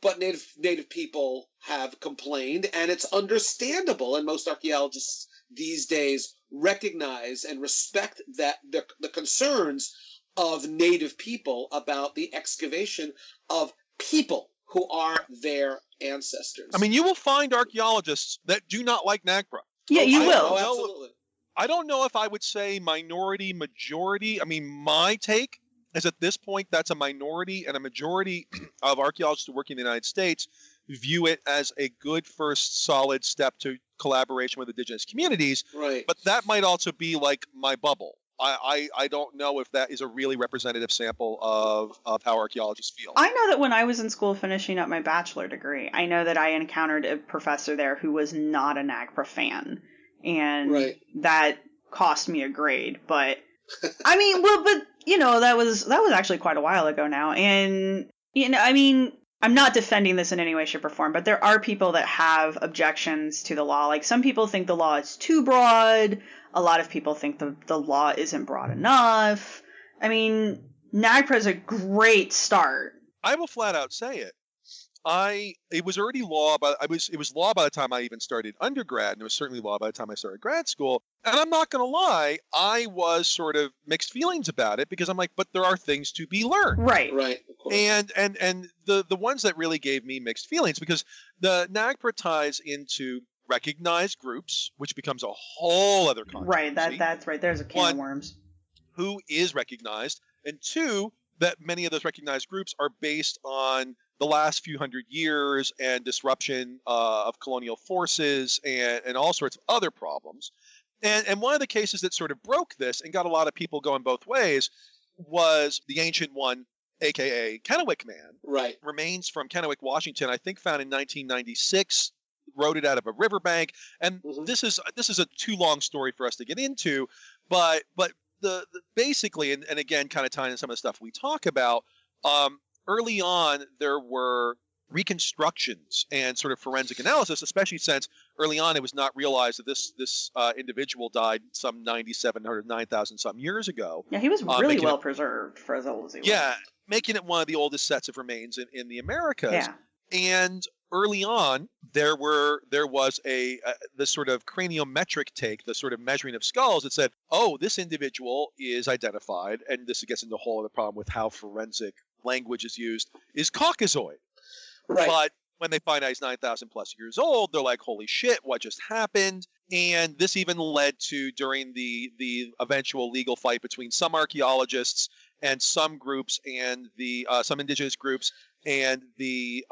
but native people have complained, and it's understandable. And most archaeologists these days recognize and respect that the concerns of Native people about the excavation of people who are their ancestors. I mean, you will find archaeologists that do not like NAGPRA. Yeah, you will. Oh, absolutely. I don't know if I would say minority, majority. I mean, my take is at this point that's a minority, and a majority of archaeologists who work in the United States view it as a good first solid step to collaboration with indigenous communities. Right. But that might also be like my bubble. I don't know if that is a really representative sample of how archaeologists feel. I know that when I was in school finishing up my bachelor degree, I know that I encountered a professor there who was not a NAGPRA fan. And that cost me a grade. But, I mean, that was actually quite a while ago now. And, I mean, I'm not defending this in any way, shape, or form, but there are people that have objections to the law. Like, some people think the law is too broad. A lot of people think the law isn't broad enough. I mean, NAGPRA is a great start. I will flat out say it. it was already law, but it was law by the time I even started undergrad, and it was certainly law by the time I started grad school. And I'm not going to lie, I was sort of mixed feelings about it because I'm like, but there are things to be learned. Right. Right. Of course. And the ones that really gave me mixed feelings, because the NAGPRA ties into recognized groups, which becomes a whole other controversy. Right. That's right. There's a can of worms. Who is recognized, and two, that many of those recognized groups are based on the last few hundred years and disruption of colonial forces and all sorts of other problems. And one of the cases that sort of broke this and got a lot of people going both ways was the Ancient One, a.k.a. Kennewick Man. Right. Remains from Kennewick, Washington, I think found in 1996, wrote it out of a riverbank. And this is a too long story for us to get into, but the basically, and again, kind of tying in some of the stuff we talk about, early on, there were reconstructions and sort of forensic analysis, especially since early on it was not realized that this individual died some 9,700, 9,000 some years ago. Yeah, he was really well preserved for as old as he was. Yeah, making it one of the oldest sets of remains in the Americas. Yeah. And early on, there was this sort of craniometric take, the sort of measuring of skulls that said, oh, this individual is identified, and this gets into a whole other problem with how forensic language is used, is Caucasoid. Right. But when they find out he's 9,000 plus years old, they're like, holy shit, what just happened? And this even led to, during the eventual legal fight between some archaeologists and some groups and the some indigenous groups and the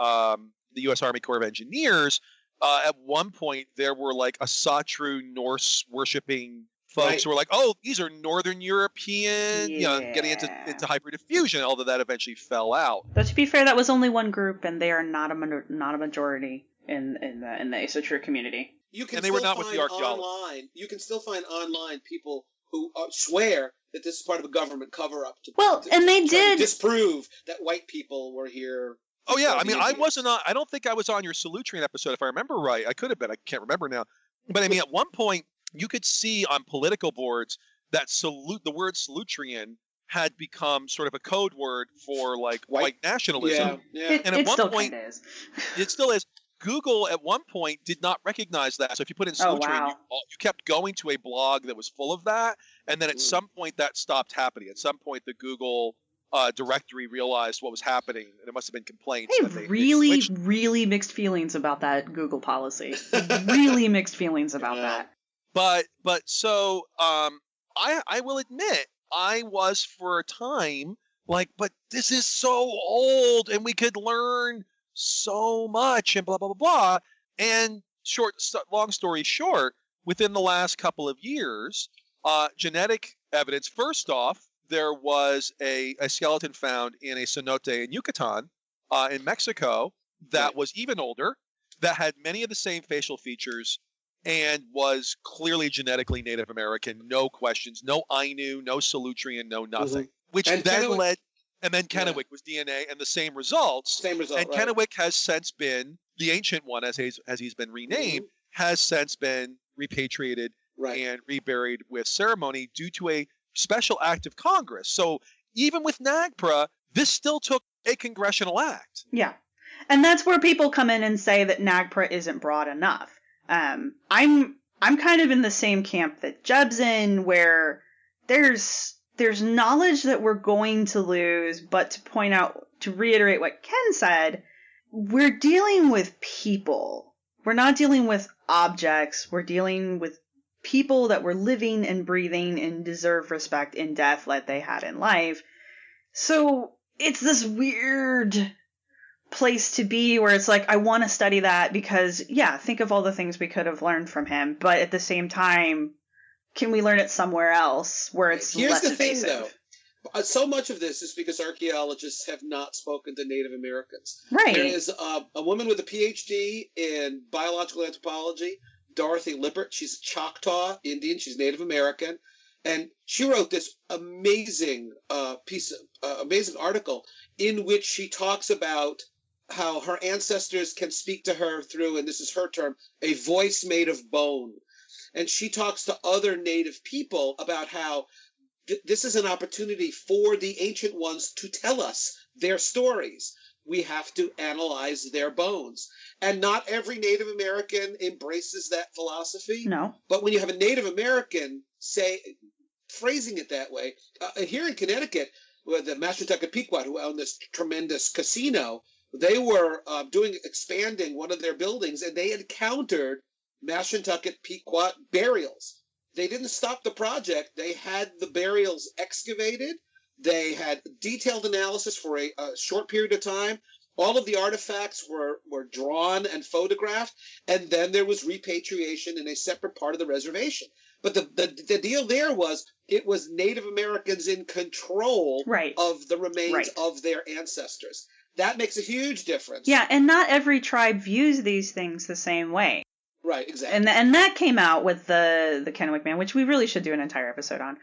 U.S. Army Corps of Engineers, at one point there were like Asatru Norse worshipping folks who were like, oh, these are Northern European, getting into hyperdiffusion, although that eventually fell out. But to be fair, that was only one group, and they are not a majority in the Asatru community. You can and they were not find with the archaeologists. online. You can still find online people who swear that this is part of a government cover-up to disprove that white people were here. Oh yeah, I mean, I don't think I was on your Solutrean episode, if I remember right. I could have been. I can't remember now. But I mean, at one point, you could see on political boards that the word Solutrean had become sort of a code word for like white nationalism. Yeah. And at one point, is. It still is. Google at one point did not recognize that. So if you put in Solutrean, you kept going to a blog that was full of that. And then at some point that stopped happening. At some point the Google directory realized what was happening, and it must have been complaints. I have really mixed feelings about that Google policy. Really mixed feelings about that. But so I will admit, I was for a time like, but this is so old and we could learn so much and blah, blah, blah, blah. And long story short, within the last couple of years, genetic evidence, first off, there was a skeleton found in a cenote in Yucatan in Mexico that was even older, that had many of the same facial features, and was clearly genetically Native American, no questions, no Ainu, no Solutrean, no nothing. Which and then Kennewick was DNA, and the same results. And Kennewick has since been, the Ancient One, as he's been renamed, has since been repatriated and reburied with ceremony due to a special act of Congress. So even with NAGPRA, this still took a congressional act. Yeah. And that's where people come in and say that NAGPRA isn't broad enough. I'm kind of in the same camp that Jeb's in, where there's knowledge that we're going to lose, but to reiterate what Ken said, we're dealing with people. We're not dealing with objects. We're dealing with people that were living and breathing and deserve respect in death like they had in life. So it's this weird place to be where it's like, I want to study that because, think of all the things we could have learned from him, but at the same time, can we learn it somewhere else where it's less invasive? Here's the thing, though. So much of this is because archaeologists have not spoken to Native Americans. Right. There is a woman with a PhD in biological anthropology, Dorothy Lippert. She's a Choctaw Indian. She's Native American. And she wrote this amazing amazing article in which she talks about how her ancestors can speak to her through, and this is her term, a voice made of bone. And she talks to other Native people about how this is an opportunity for the Ancient Ones to tell us their stories. we have to analyze their bones. And not every Native American embraces that philosophy. No. But when you have a Native American phrasing it that way, here in Connecticut, with the Mashantucket Pequot, who owned this tremendous casino, they were expanding one of their buildings, and they encountered Mashantucket Pequot burials. They didn't stop the project. They had the burials excavated. They had detailed analysis for a short period of time. All of the artifacts were drawn and photographed, and then there was repatriation in a separate part of the reservation. But the deal there was it was Native Americans in control of the remains of their ancestors. That makes a huge difference. Yeah, and not every tribe views these things the same way. Right, exactly. And that came out with the Kennewick Man, which we really should do an entire episode on.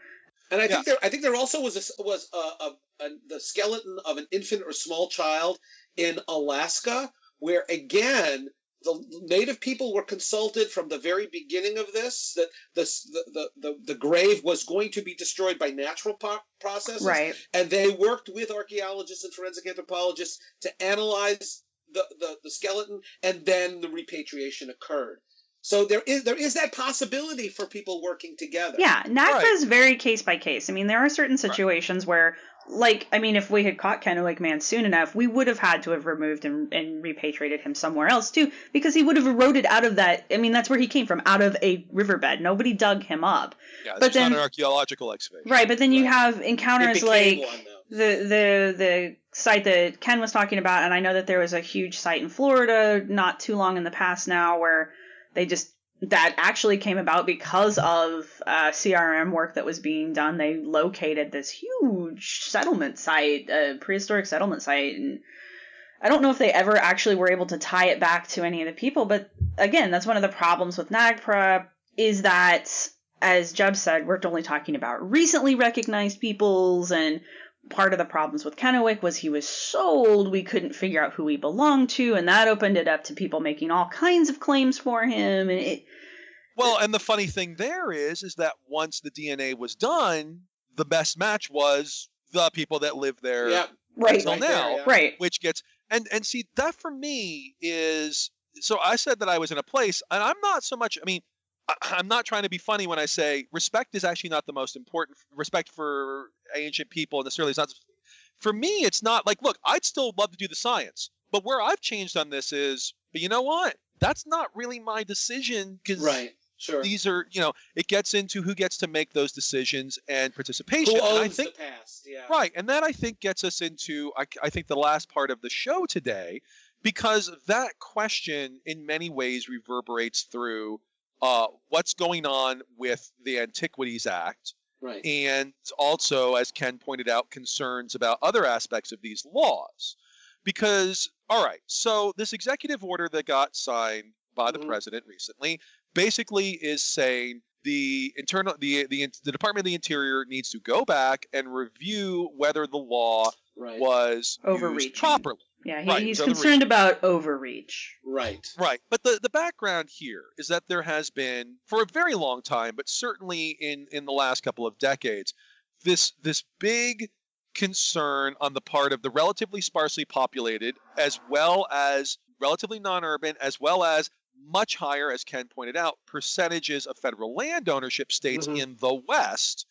And I think there also was the skeleton of an infant or small child in Alaska, where again the Native people were consulted from the very beginning of this, that the grave was going to be destroyed by natural processes, right? And they worked with archaeologists and forensic anthropologists to analyze the skeleton, and then the repatriation occurred. So there is that possibility for people working together. Yeah, NAGPRA is very case by case. I mean, there are certain situations where, like, I mean, if we had caught Kennewick Man soon enough, we would have had to have removed and repatriated him somewhere else too, because he would have eroded out of that. I mean, that's where he came from, out of a riverbed. Nobody dug him up. Yeah, it's not an archaeological excavation. Right, but then you have encounters like the site that Ken was talking about, and I know that there was a huge site in Florida not too long in the past now where that actually came about because of CRM work that was being done. They located this huge settlement site, a prehistoric settlement site, and I don't know if they ever actually were able to tie it back to any of the people, but again, that's one of the problems with NAGPRA, is that, as Jeb said, we're only talking about recently recognized peoples, and part of the problems with Kennewick was he was so old we couldn't figure out who he belonged to, and that opened it up to people making all kinds of claims for him. And and the funny thing there is that once the DNA was done, the best match was the people that live there until now, which gets and see, that for me is, so I said that I was in a place, and I'm not so much, I mean, I'm not trying to be funny when I say respect is actually not the most important. Respect for ancient people necessarily is not. For me, it's not like, look, I'd still love to do the science, but where I've changed on this is, but you know what? That's not really my decision, because these are, it gets into who gets to make those decisions and participation. Who owns and I think, the past? Yeah. Right, and that I think gets us into, I think, the last part of the show today, because that question in many ways reverberates through what's going on with the Antiquities Act, and also, as Ken pointed out, concerns about other aspects of these laws. Because, all right, so this executive order that got signed by the president recently basically is saying the Department of the Interior needs to go back and review whether the law was used properly. Yeah, he's concerned about overreach. Right. But the background here is that there has been, for a very long time, but certainly in the last couple of decades, this big concern on the part of the relatively sparsely populated, as well as relatively non-urban, as well as much higher, as Ken pointed out, percentages of federal land ownership states in the West.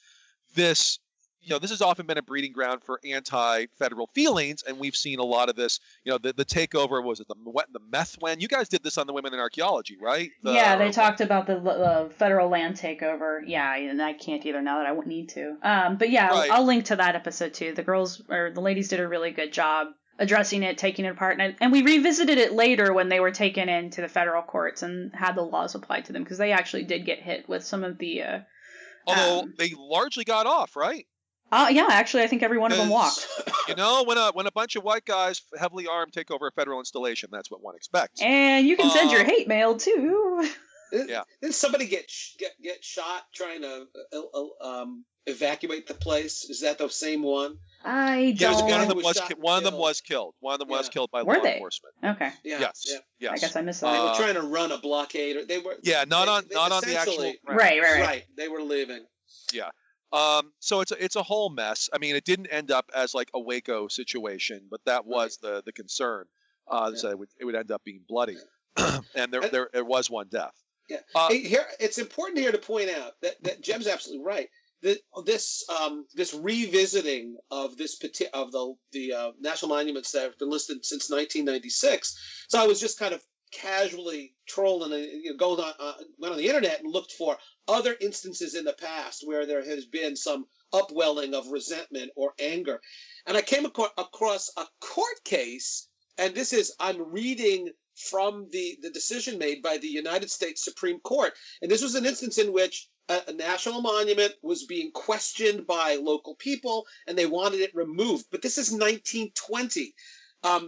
This has often been a breeding ground for anti-federal feelings, and we've seen a lot of this. The takeover, was it the Methuen? You guys did this on the Women in Archaeology, right? They talked about the federal land takeover. Yeah, and I can't either now that I won't need to. But yeah, I'll link to that episode too. The ladies did a really good job addressing it, taking it apart, and we revisited it later when they were taken into the federal courts and had the laws applied to them, because they actually did get hit with some of the. Although they largely got off, right? Yeah, actually, I think every one of them walked. When a bunch of white guys, heavily armed, take over a federal installation, that's what one expects. And you can send your hate mail too. Did somebody get shot trying to evacuate the place? Is that the same one? I don't. One of them was killed. One of them was killed by law enforcement. Okay. Yes. I guess I missed that. They were trying to run a blockade. They were. Yeah, not on the actual. Right. They were leaving. Yeah. So it's a whole mess. I mean, it didn't end up as like a Waco situation, but that was the concern. So it would end up being bloody, and there was one death. Yeah. Hey, here it's important here to point out that Jeb's absolutely right. This revisiting of the national monuments that have been listed since 1996. So I was just kind of casually trolling and went on the internet and looked for other instances in the past where there has been some upwelling of resentment or anger, and I came across a court case. And I'm reading from the decision made by the United States Supreme Court. And this was an instance in which a national monument was being questioned by local people and they wanted it removed. But this is 1920.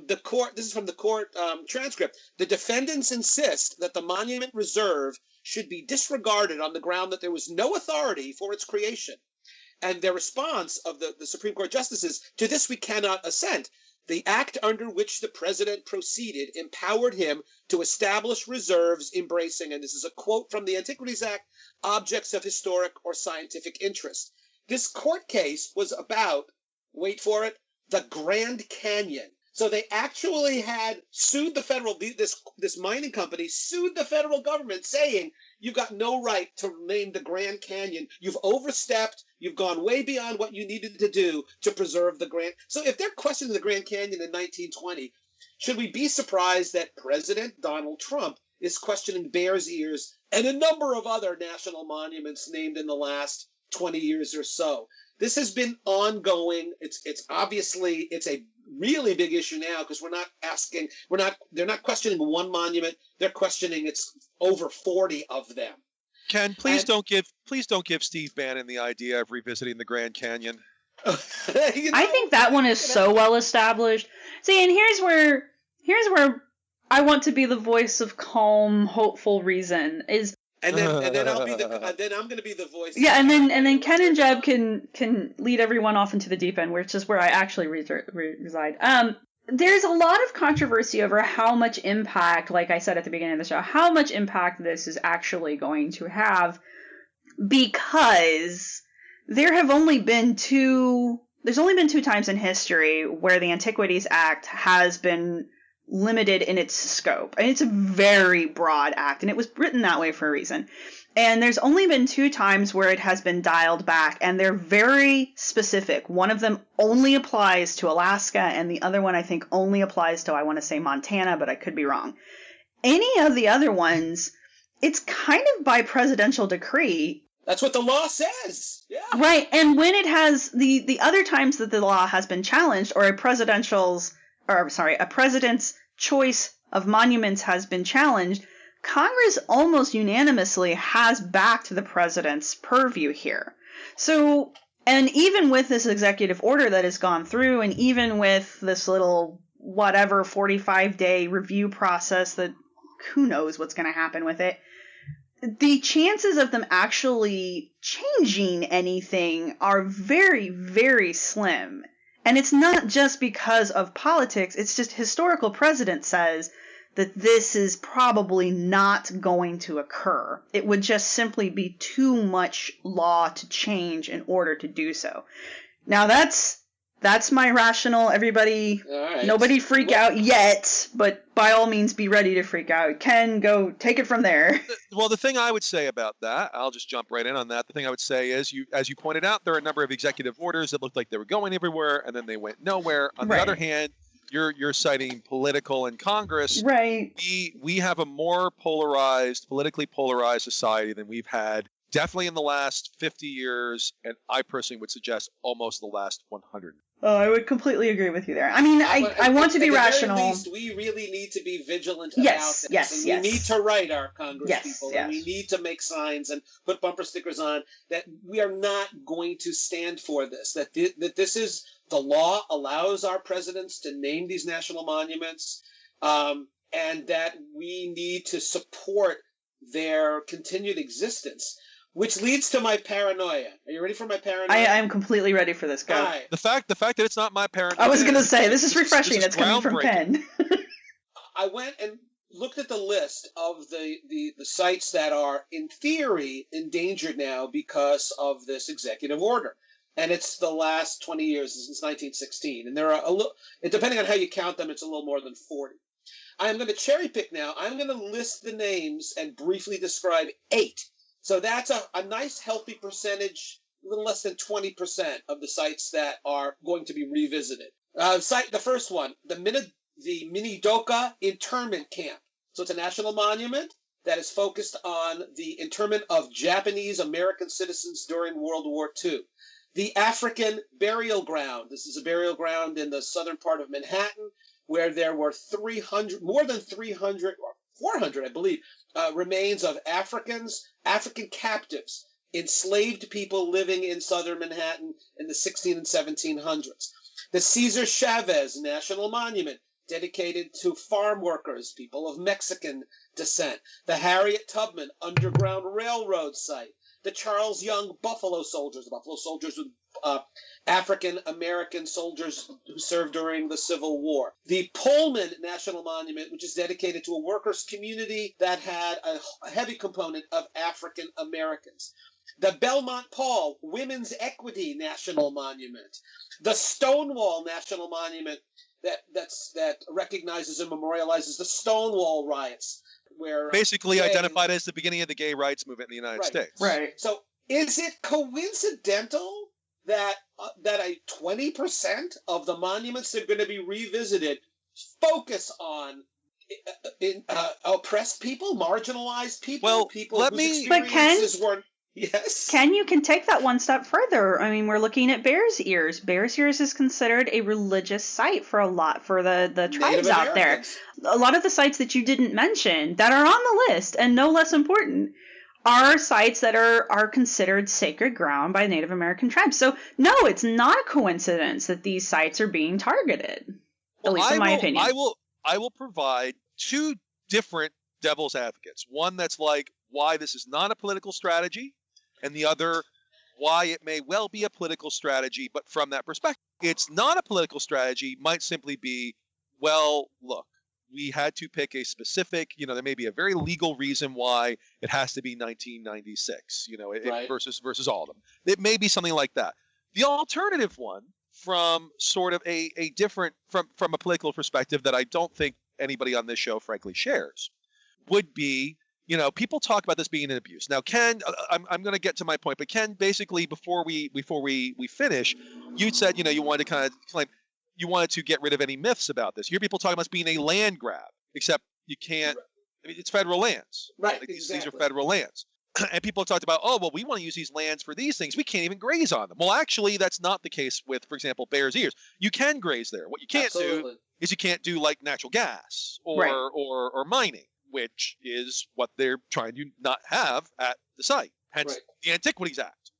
This is from the court transcript. The defendants insist that the monument reserve should be disregarded on the ground that there was no authority for its creation. And their response of the Supreme Court justices, to this we cannot assent. The act under which the president proceeded empowered him to establish reserves embracing, and this is a quote from the Antiquities Act, objects of historic or scientific interest. This court case was about, wait for it, the Grand Canyon. So they actually had sued this mining company sued the federal government saying, you've got no right to name the Grand Canyon. You've overstepped. You've gone way beyond what you needed to do to preserve the Grand. So if they're questioning the Grand Canyon in 1920, should we be surprised that President Donald Trump is questioning Bears Ears and a number of other national monuments named in the last 20 years or so? This has been ongoing. It's obviously a really big issue now because they're not questioning one monument. They're questioning it's over 40 of them. Ken, please don't give Steve Bannon the idea of revisiting the Grand Canyon. I think that one is so well established. See, and here's where I want to be the voice of calm, hopeful reason is. And then I'm going to be the voice. Yeah, and then Ken and Jeb can lead everyone off into the deep end, which is where I actually reside. There's a lot of controversy over how much impact, like I said at the beginning of the show, how much impact this is actually going to have, because there's only been two times in history where the Antiquities Act has been limited in its scope. And it's a very broad act, and it was written that way for a reason. And there's only been 2 times where it has been dialed back, and they're very specific. One of them only applies to Alaska, and the other one I think only applies to, I want to say, Montana, but I could be wrong. Any of the other ones, it's kind of by presidential decree. That's what the law says. Yeah. Right. And when it has the other times that the law has been challenged, or a president's choice of monuments has been challenged, Congress almost unanimously has backed the president's purview here. So, and even with this executive order that has gone through, and even with this little 45-day review process that who knows what's going to happen with it, the chances of them actually changing anything are very, very slim. And it's not just because of politics, it's just historical precedent says that this is probably not going to occur. It would just simply be too much law to change in order to do so. Now that's my rational, everybody, right. Nobody freak out yet, but by all means be ready to freak out. Ken, go take it from there. Well, the thing I would say about that, I'll just jump right in on that. The thing I would say is, as you pointed out, there are a number of executive orders that looked like they were going everywhere, and then they went nowhere. On the other hand, you're citing political in Congress. Right. We have a more politically polarized society than we've had definitely in the last 50 years, and I personally would suggest almost the last 100. Oh, I would completely agree with you there. I mean, I want to be rational. At the very least, we really need to be vigilant about this. Yes. We need to write our Congress people. Yes. And we need to make signs and put bumper stickers on that we are not going to stand for this. That this is the law allows our presidents to name these national monuments, and that we need to support their continued existence. Which leads to my paranoia. Are you ready for my paranoia? I am completely ready for this, guy. Right. The fact that it's not my paranoia. I was going to say, this is refreshing. It's coming from Ken. I went and looked at the list of the sites that are, in theory, endangered now because of this executive order. And it's the last 20 years, since 1916. And there are, depending on how you count them, it's a little more than 40. I'm going to cherry pick now. I'm going to list the names and briefly describe 8. So that's a nice, healthy percentage, a little less than 20% of the sites that are going to be revisited. The first one, the Minidoka Internment Camp. So it's a national monument that is focused on the internment of Japanese American citizens during World War II. The African Burial Ground. This is a burial ground in the southern part of Manhattan where there were more than 300, or 400, I believe, remains of African captives, enslaved people living in southern Manhattan in the 16 and 1700s. The Cesar Chavez National Monument, dedicated to farm workers, people of Mexican descent. The Harriet Tubman Underground Railroad site. The Charles Young Buffalo Soldiers with African-American soldiers who served during the Civil War. The Pullman National Monument, which is dedicated to a workers' community that had a heavy component of African-Americans. The Belmont Paul Women's Equity National Monument. The Stonewall National Monument that recognizes and memorializes the Stonewall riots, where basically identified as the beginning of the gay rights movement in the United States. Right. So, is it coincidental that a 20% of the monuments that are going to be revisited focus on oppressed people, marginalized people, Well, people let whose me- experiences weren't? Yes. Ken, you can take that one step further. I mean, we're looking at Bears Ears. Bears Ears is considered a religious site for the tribes out there. A lot of the sites that you didn't mention that are on the list, and no less important, are sites that are considered sacred ground by Native American tribes. So, no, it's not a coincidence that these sites are being targeted, at least in my opinion. I will provide 2 different devil's advocates. One that's like why this is not a political strategy, and the other, why it may well be a political strategy, but from that perspective. It's not a political strategy, might simply be, well, look, we had to pick a specific, there may be a very legal reason why it has to be 1996, Right. versus all of them. It may be something like that. The alternative one, from sort of a different, from a political perspective that I don't think anybody on this show, frankly, shares, would be, people talk about this being an abuse. Now, Ken, I'm going to get to my point, but Ken, basically, before we finish, you said, you wanted to kind of claim, you wanted to get rid of any myths about this. You hear people talking about this being a land grab, except you can't. I mean, it's federal lands. Right. Like Exactly. These are federal lands. And people talked about, oh, well, we want to use these lands for these things. We can't even graze on them. Well, actually, that's not the case with, for example, Bears Ears. You can graze there. What you can't do is you can't do like natural gas or mining, which is what they're trying to not have at the site. Hence the Antiquities Act.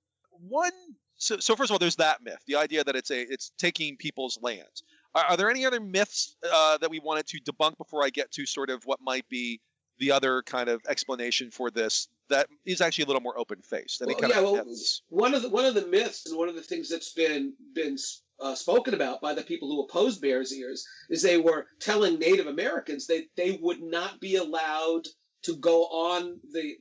So first of all, there's that myth, the idea that it's taking people's lands. Are there any other myths that we wanted to debunk before I get to sort of what might be the other kind of explanation for this that is actually a little more open-faced? One of the myths and one of the things that's been spoken about by the people who oppose Bears Ears is they were telling Native Americans that they would not be allowed to go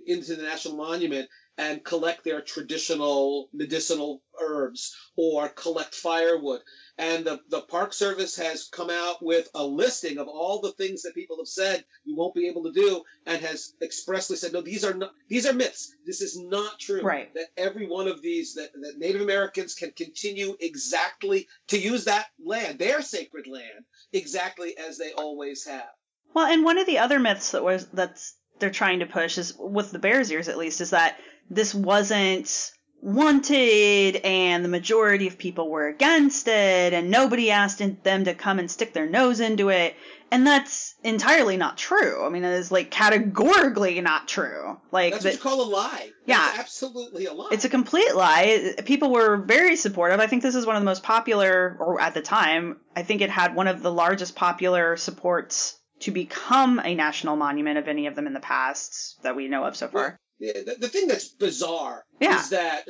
into the National Monument and collect their traditional medicinal herbs or collect firewood. And the Park Service has come out with a listing of all the things that people have said you won't be able to do, and has expressly said, no, these are myths. This is not true. Right. That every one of these, that Native Americans can continue exactly to use that land, their sacred land, exactly as they always have. Well, and one of the other myths that's they're trying to push, is with the Bears Ears at least, is that this wasn't wanted and the majority of people were against it and nobody asked them to come and stick their nose into it. And that's entirely not true. I mean, it is like categorically not true. Like that's what you call a lie. Yeah. That's absolutely a lie. It's a complete lie. People were very supportive. I think this is one of the most popular, or at the time, I think it had one of the largest popular supports to become a national monument of any of them in the past that we know of so far. the thing that's bizarre is that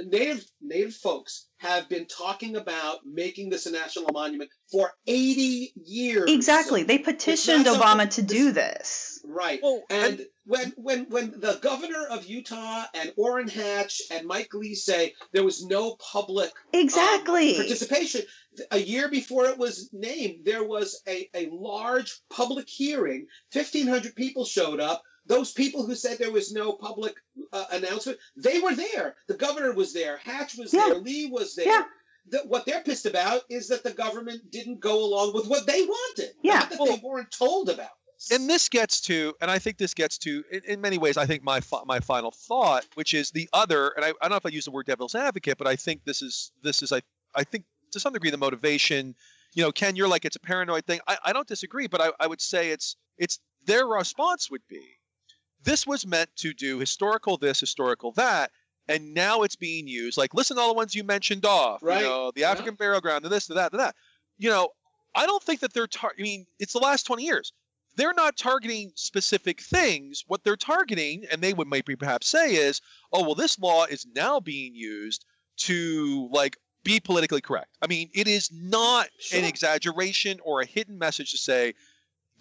Native folks have been talking about making this a national monument for 80 years. Exactly. They petitioned Obama to do this. Right. Well, and when the governor of Utah and Orrin Hatch and Mike Lee say there was no public participation, a year before it was named, there was a large public hearing. 1,500 people showed up. Those people who said there was no public announcement, they were there. The governor was there. Hatch was there. Lee was there. Yeah. What they're pissed about is that the government didn't go along with what they wanted. Yeah. Not that they weren't told about this. And this gets to, and I think this gets to, in many ways, I think my final thought, which is the other, and I don't know if I use the word devil's advocate, but I think this is I think to some degree the motivation. Ken, you're like, it's a paranoid thing. I don't disagree, but I would say it's their response would be, this was meant to do historical this, historical that, and now it's being used. Like, listen to all the ones you mentioned off. Right. The African burial ground, to this, to that, to that. I don't think that they're it's the last 20 years. They're not targeting specific things. What they're targeting, and they would maybe perhaps say is, oh, well, this law is now being used to, like, be politically correct. I mean, it is not an exaggeration or a hidden message to say,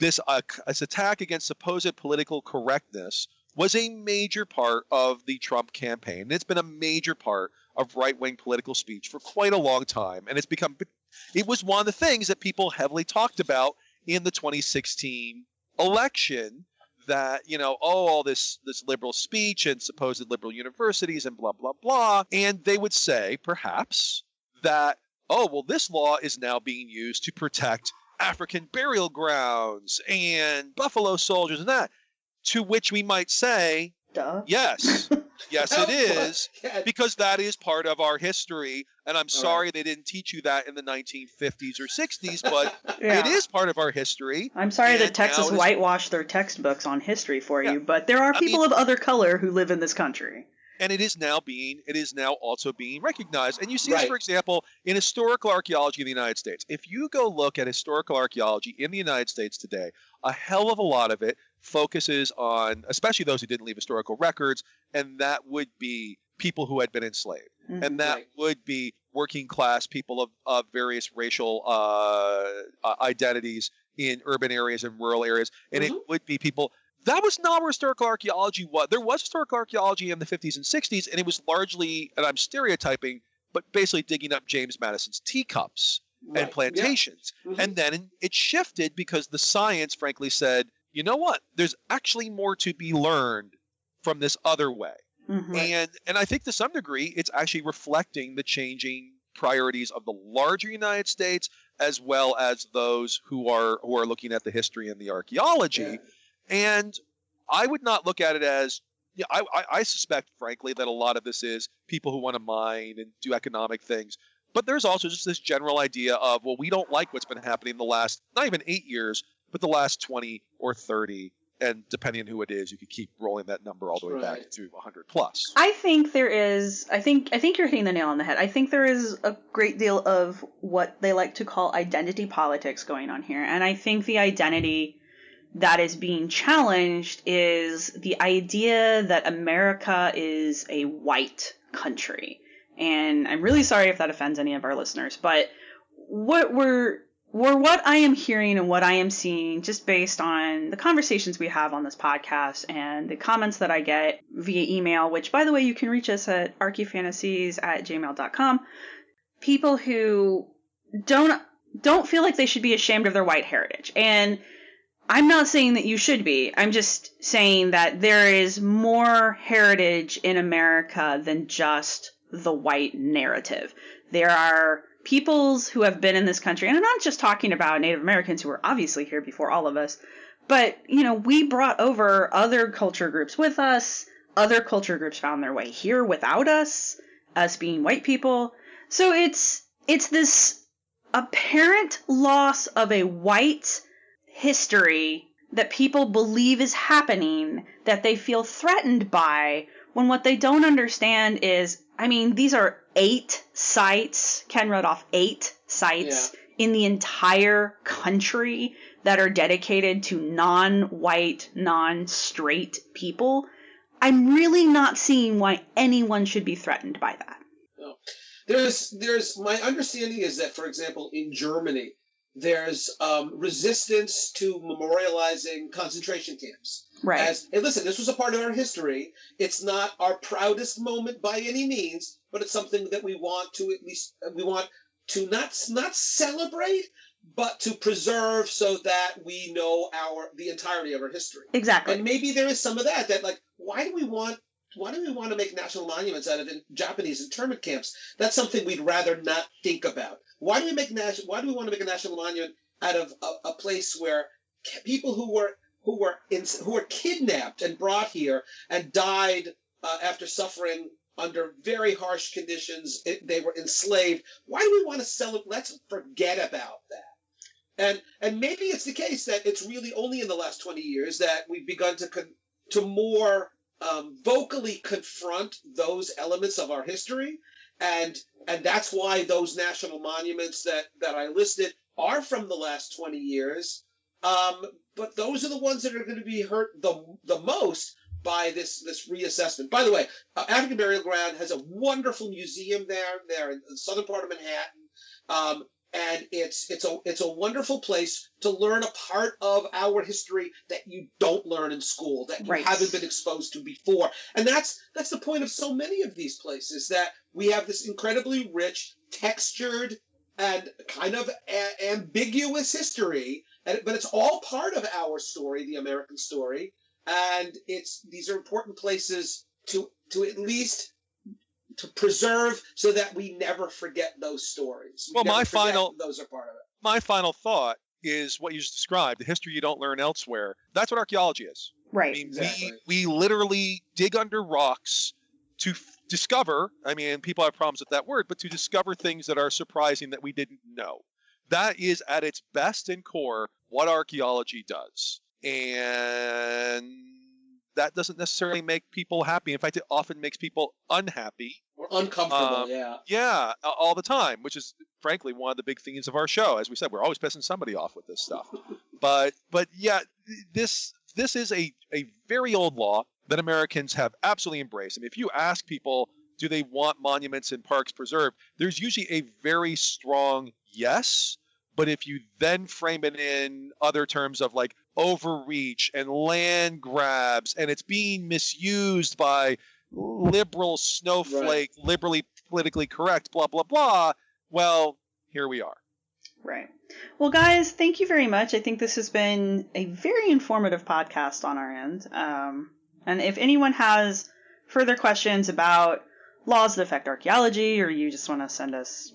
this attack against supposed political correctness was a major part of the Trump campaign. And it's been a major part of right-wing political speech for quite a long time. And it was one of the things that people heavily talked about in the 2016 election, that, all this liberal speech and supposed liberal universities and blah, blah, blah. And they would say, perhaps, that, oh, well, this law is now being used to protect African burial grounds and buffalo soldiers and that, to which we might say, duh. Yes, it is, because that is part of our history. And I'm sorry they didn't teach you that in the 1950s or 60s, but it is part of our history. I'm sorry that Texas whitewashed their textbooks on history for you, but there are people of other color who live in this country. And it is now also being recognized. And you see this, for example, in historical archaeology in the United States. If you go look at historical archaeology in the United States today, a hell of a lot of it focuses on, especially those who didn't leave historical records, and that would be people who had been enslaved. Mm-hmm. And that would be working class people of various racial identities in urban areas and rural areas. And it would be people. That was not where historical archaeology was. There was historical archaeology in the 50s and 60s, and it was largely, and I'm stereotyping, but basically digging up James Madison's teacups and plantations. Yeah. Mm-hmm. And then it shifted because the science, frankly, said, you know what? There's actually more to be learned from this other way. Mm-hmm. And I think to some degree, it's actually reflecting the changing priorities of the larger United States, as well as those who are looking at the history and the archaeology. Yeah. And I would not look at it as, I suspect, frankly, that a lot of this is people who want to mine and do economic things. But there's also just this general idea of, well, we don't like what's been happening the last, not even 8 years, but the last 20 or 30. And depending on who it is, you could keep rolling that number all the way back to 100 plus. I think there is, I think you're hitting the nail on the head. I think there is a great deal of what they like to call identity politics going on here. And I think the identity that is being challenged is the idea that America is a white country. And I'm really sorry if that offends any of our listeners, but what I am hearing and what I am seeing, just based on the conversations we have on this podcast and the comments that I get via email, which, by the way, you can reach us at archyfantasies@gmail.com, people who don't feel like they should be ashamed of their white heritage. And I'm not saying that you should be. I'm just saying that there is more heritage in America than just the white narrative. There are peoples who have been in this country, and I'm not just talking about Native Americans who were obviously here before all of us, but, we brought over other culture groups with us. Other culture groups found their way here without us being white people. So it's this apparent loss of a white history that people believe is happening, that they feel threatened by, when what they don't understand is, these are 8 sites. Ken wrote off 8 sites in the entire country that are dedicated to non-white, non-straight people. I'm really not seeing why anyone should be threatened by that. No. There's my understanding is that, for example, in Germany, there's resistance to memorializing concentration camps. Right. And listen, this was a part of our history. It's not our proudest moment by any means, but it's something that we want to not celebrate, but to preserve so that we know the entirety of our history. Exactly. And maybe there is some of that like, why do we want to make national monuments out of Japanese internment camps? That's something we'd rather not think about. Why do we want to make a national monument out of a place where people who were kidnapped and brought here and died after suffering under very harsh conditions, they were enslaved? Why do we want to celebrate? Let's forget about that. And maybe it's the case that it's really only in the last 20 years that we've begun to more vocally confront those elements of our history, and that's why those national monuments that I listed are from the last 20 years. But those are the ones that are going to be hurt the most by this reassessment. By the way, African Burial Ground has a wonderful museum there in the southern part of Manhattan. And it's a wonderful place to learn a part of our history that you don't learn in school, that you haven't been exposed to before. And that's the point of so many of these places, that we have this incredibly rich, textured, and kind of ambiguous history, but it's all part of our story, the American story. And these are important places to at least to preserve so that we never forget those stories. Those are part of it. My final thought is what you just described, the history you don't learn elsewhere. That's what archaeology is. Right. I mean, exactly. we literally dig under rocks to discover, I mean, people have problems with that word, but to discover things that are surprising that we didn't know. That is at its best and core what archaeology does. And that doesn't necessarily make people happy. In fact, it often makes people unhappy. Or uncomfortable, Yeah, all the time, which is, frankly, one of the big themes of our show. As we said, we're always pissing somebody off with this stuff. but yeah, this is a very old law that Americans have absolutely embraced. I mean, if you ask people, do they want monuments and parks preserved, there's usually a very strong yes. But if you then frame it in other terms of like overreach and land grabs, and it's being misused by liberal snowflake, liberally politically correct, blah, blah, blah, well, here we are. Right. Well, guys, thank you very much. I think this has been a very informative podcast on our end. And if anyone has further questions about laws that affect archaeology, or you just want to send us,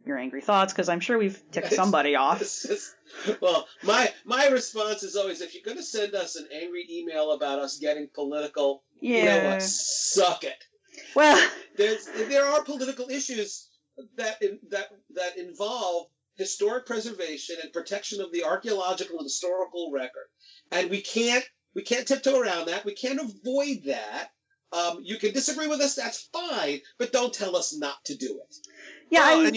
your angry thoughts, because I'm sure we've ticked somebody off. Well, my response is always, if you're going to send us an angry email about us getting political, you know what, suck it. Well, there are political issues that involve historic preservation and protection of the archaeological and historical record, and we can't tiptoe around that. We can't avoid that. You can disagree with us, that's fine, but don't tell us not to do it. Yeah, well, and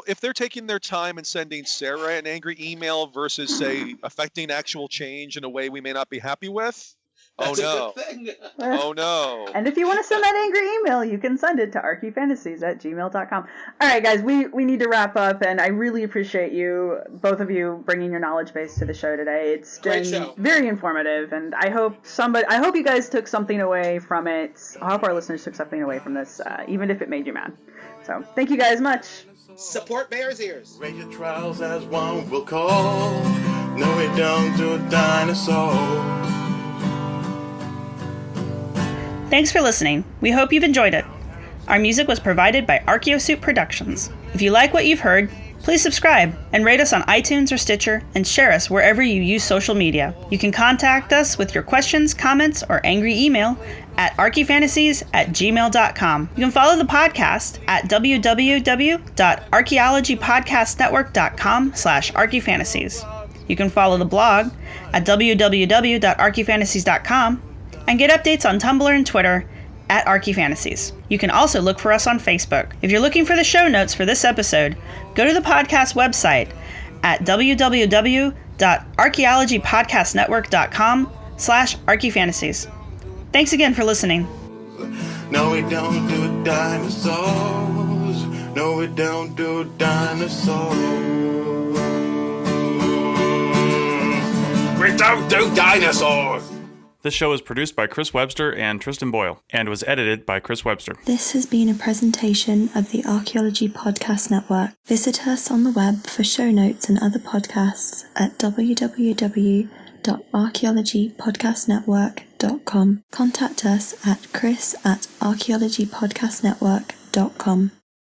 if they're taking their time and sending Sarah an angry email versus, say, affecting actual change in a way we may not be happy with, that's a good thing. Oh no. And if you want to send that angry email, you can send it to archyfantasies@gmail.com. All right, guys, we need to wrap up, and I really appreciate both of you, bringing your knowledge base to the show today. It's been very informative, and I hope you guys took something away from it. I hope our listeners took something away from this, even if it made you mad. So, thank you guys much. Support Bears Ears. Raise your trials as one will call. No, we don't do dinosaurs. Thanks for listening. We hope you've enjoyed it. Our music was provided by Archaeosuit Productions. If you like what you've heard, please subscribe and rate us on iTunes or Stitcher, and share us wherever you use social media. You can contact us with your questions, comments, or angry email at archyfantasies@gmail.com. You can follow the podcast at www.archaeologypodcastnetwork.com/archyfantasies. You can follow the blog at www.archyfantasies.com and get updates on Tumblr and Twitter at archyfantasies. You can also look for us on Facebook. If you're looking for the show notes for this episode, go to the podcast website at www.archaeologypodcastnetwork.com/archyfantasies. Thanks again for listening. No, we don't do dinosaurs. No, we don't do dinosaurs. We don't do dinosaurs. This show is produced by Chris Webster and Tristan Boyle, and was edited by Chris Webster. This has been a presentation of the Archaeology Podcast Network. Visit us on the web for show notes and other podcasts at www.archaeologypodcastnetwork.com. Contact us at chris@archaeologypodcastnetwork.com.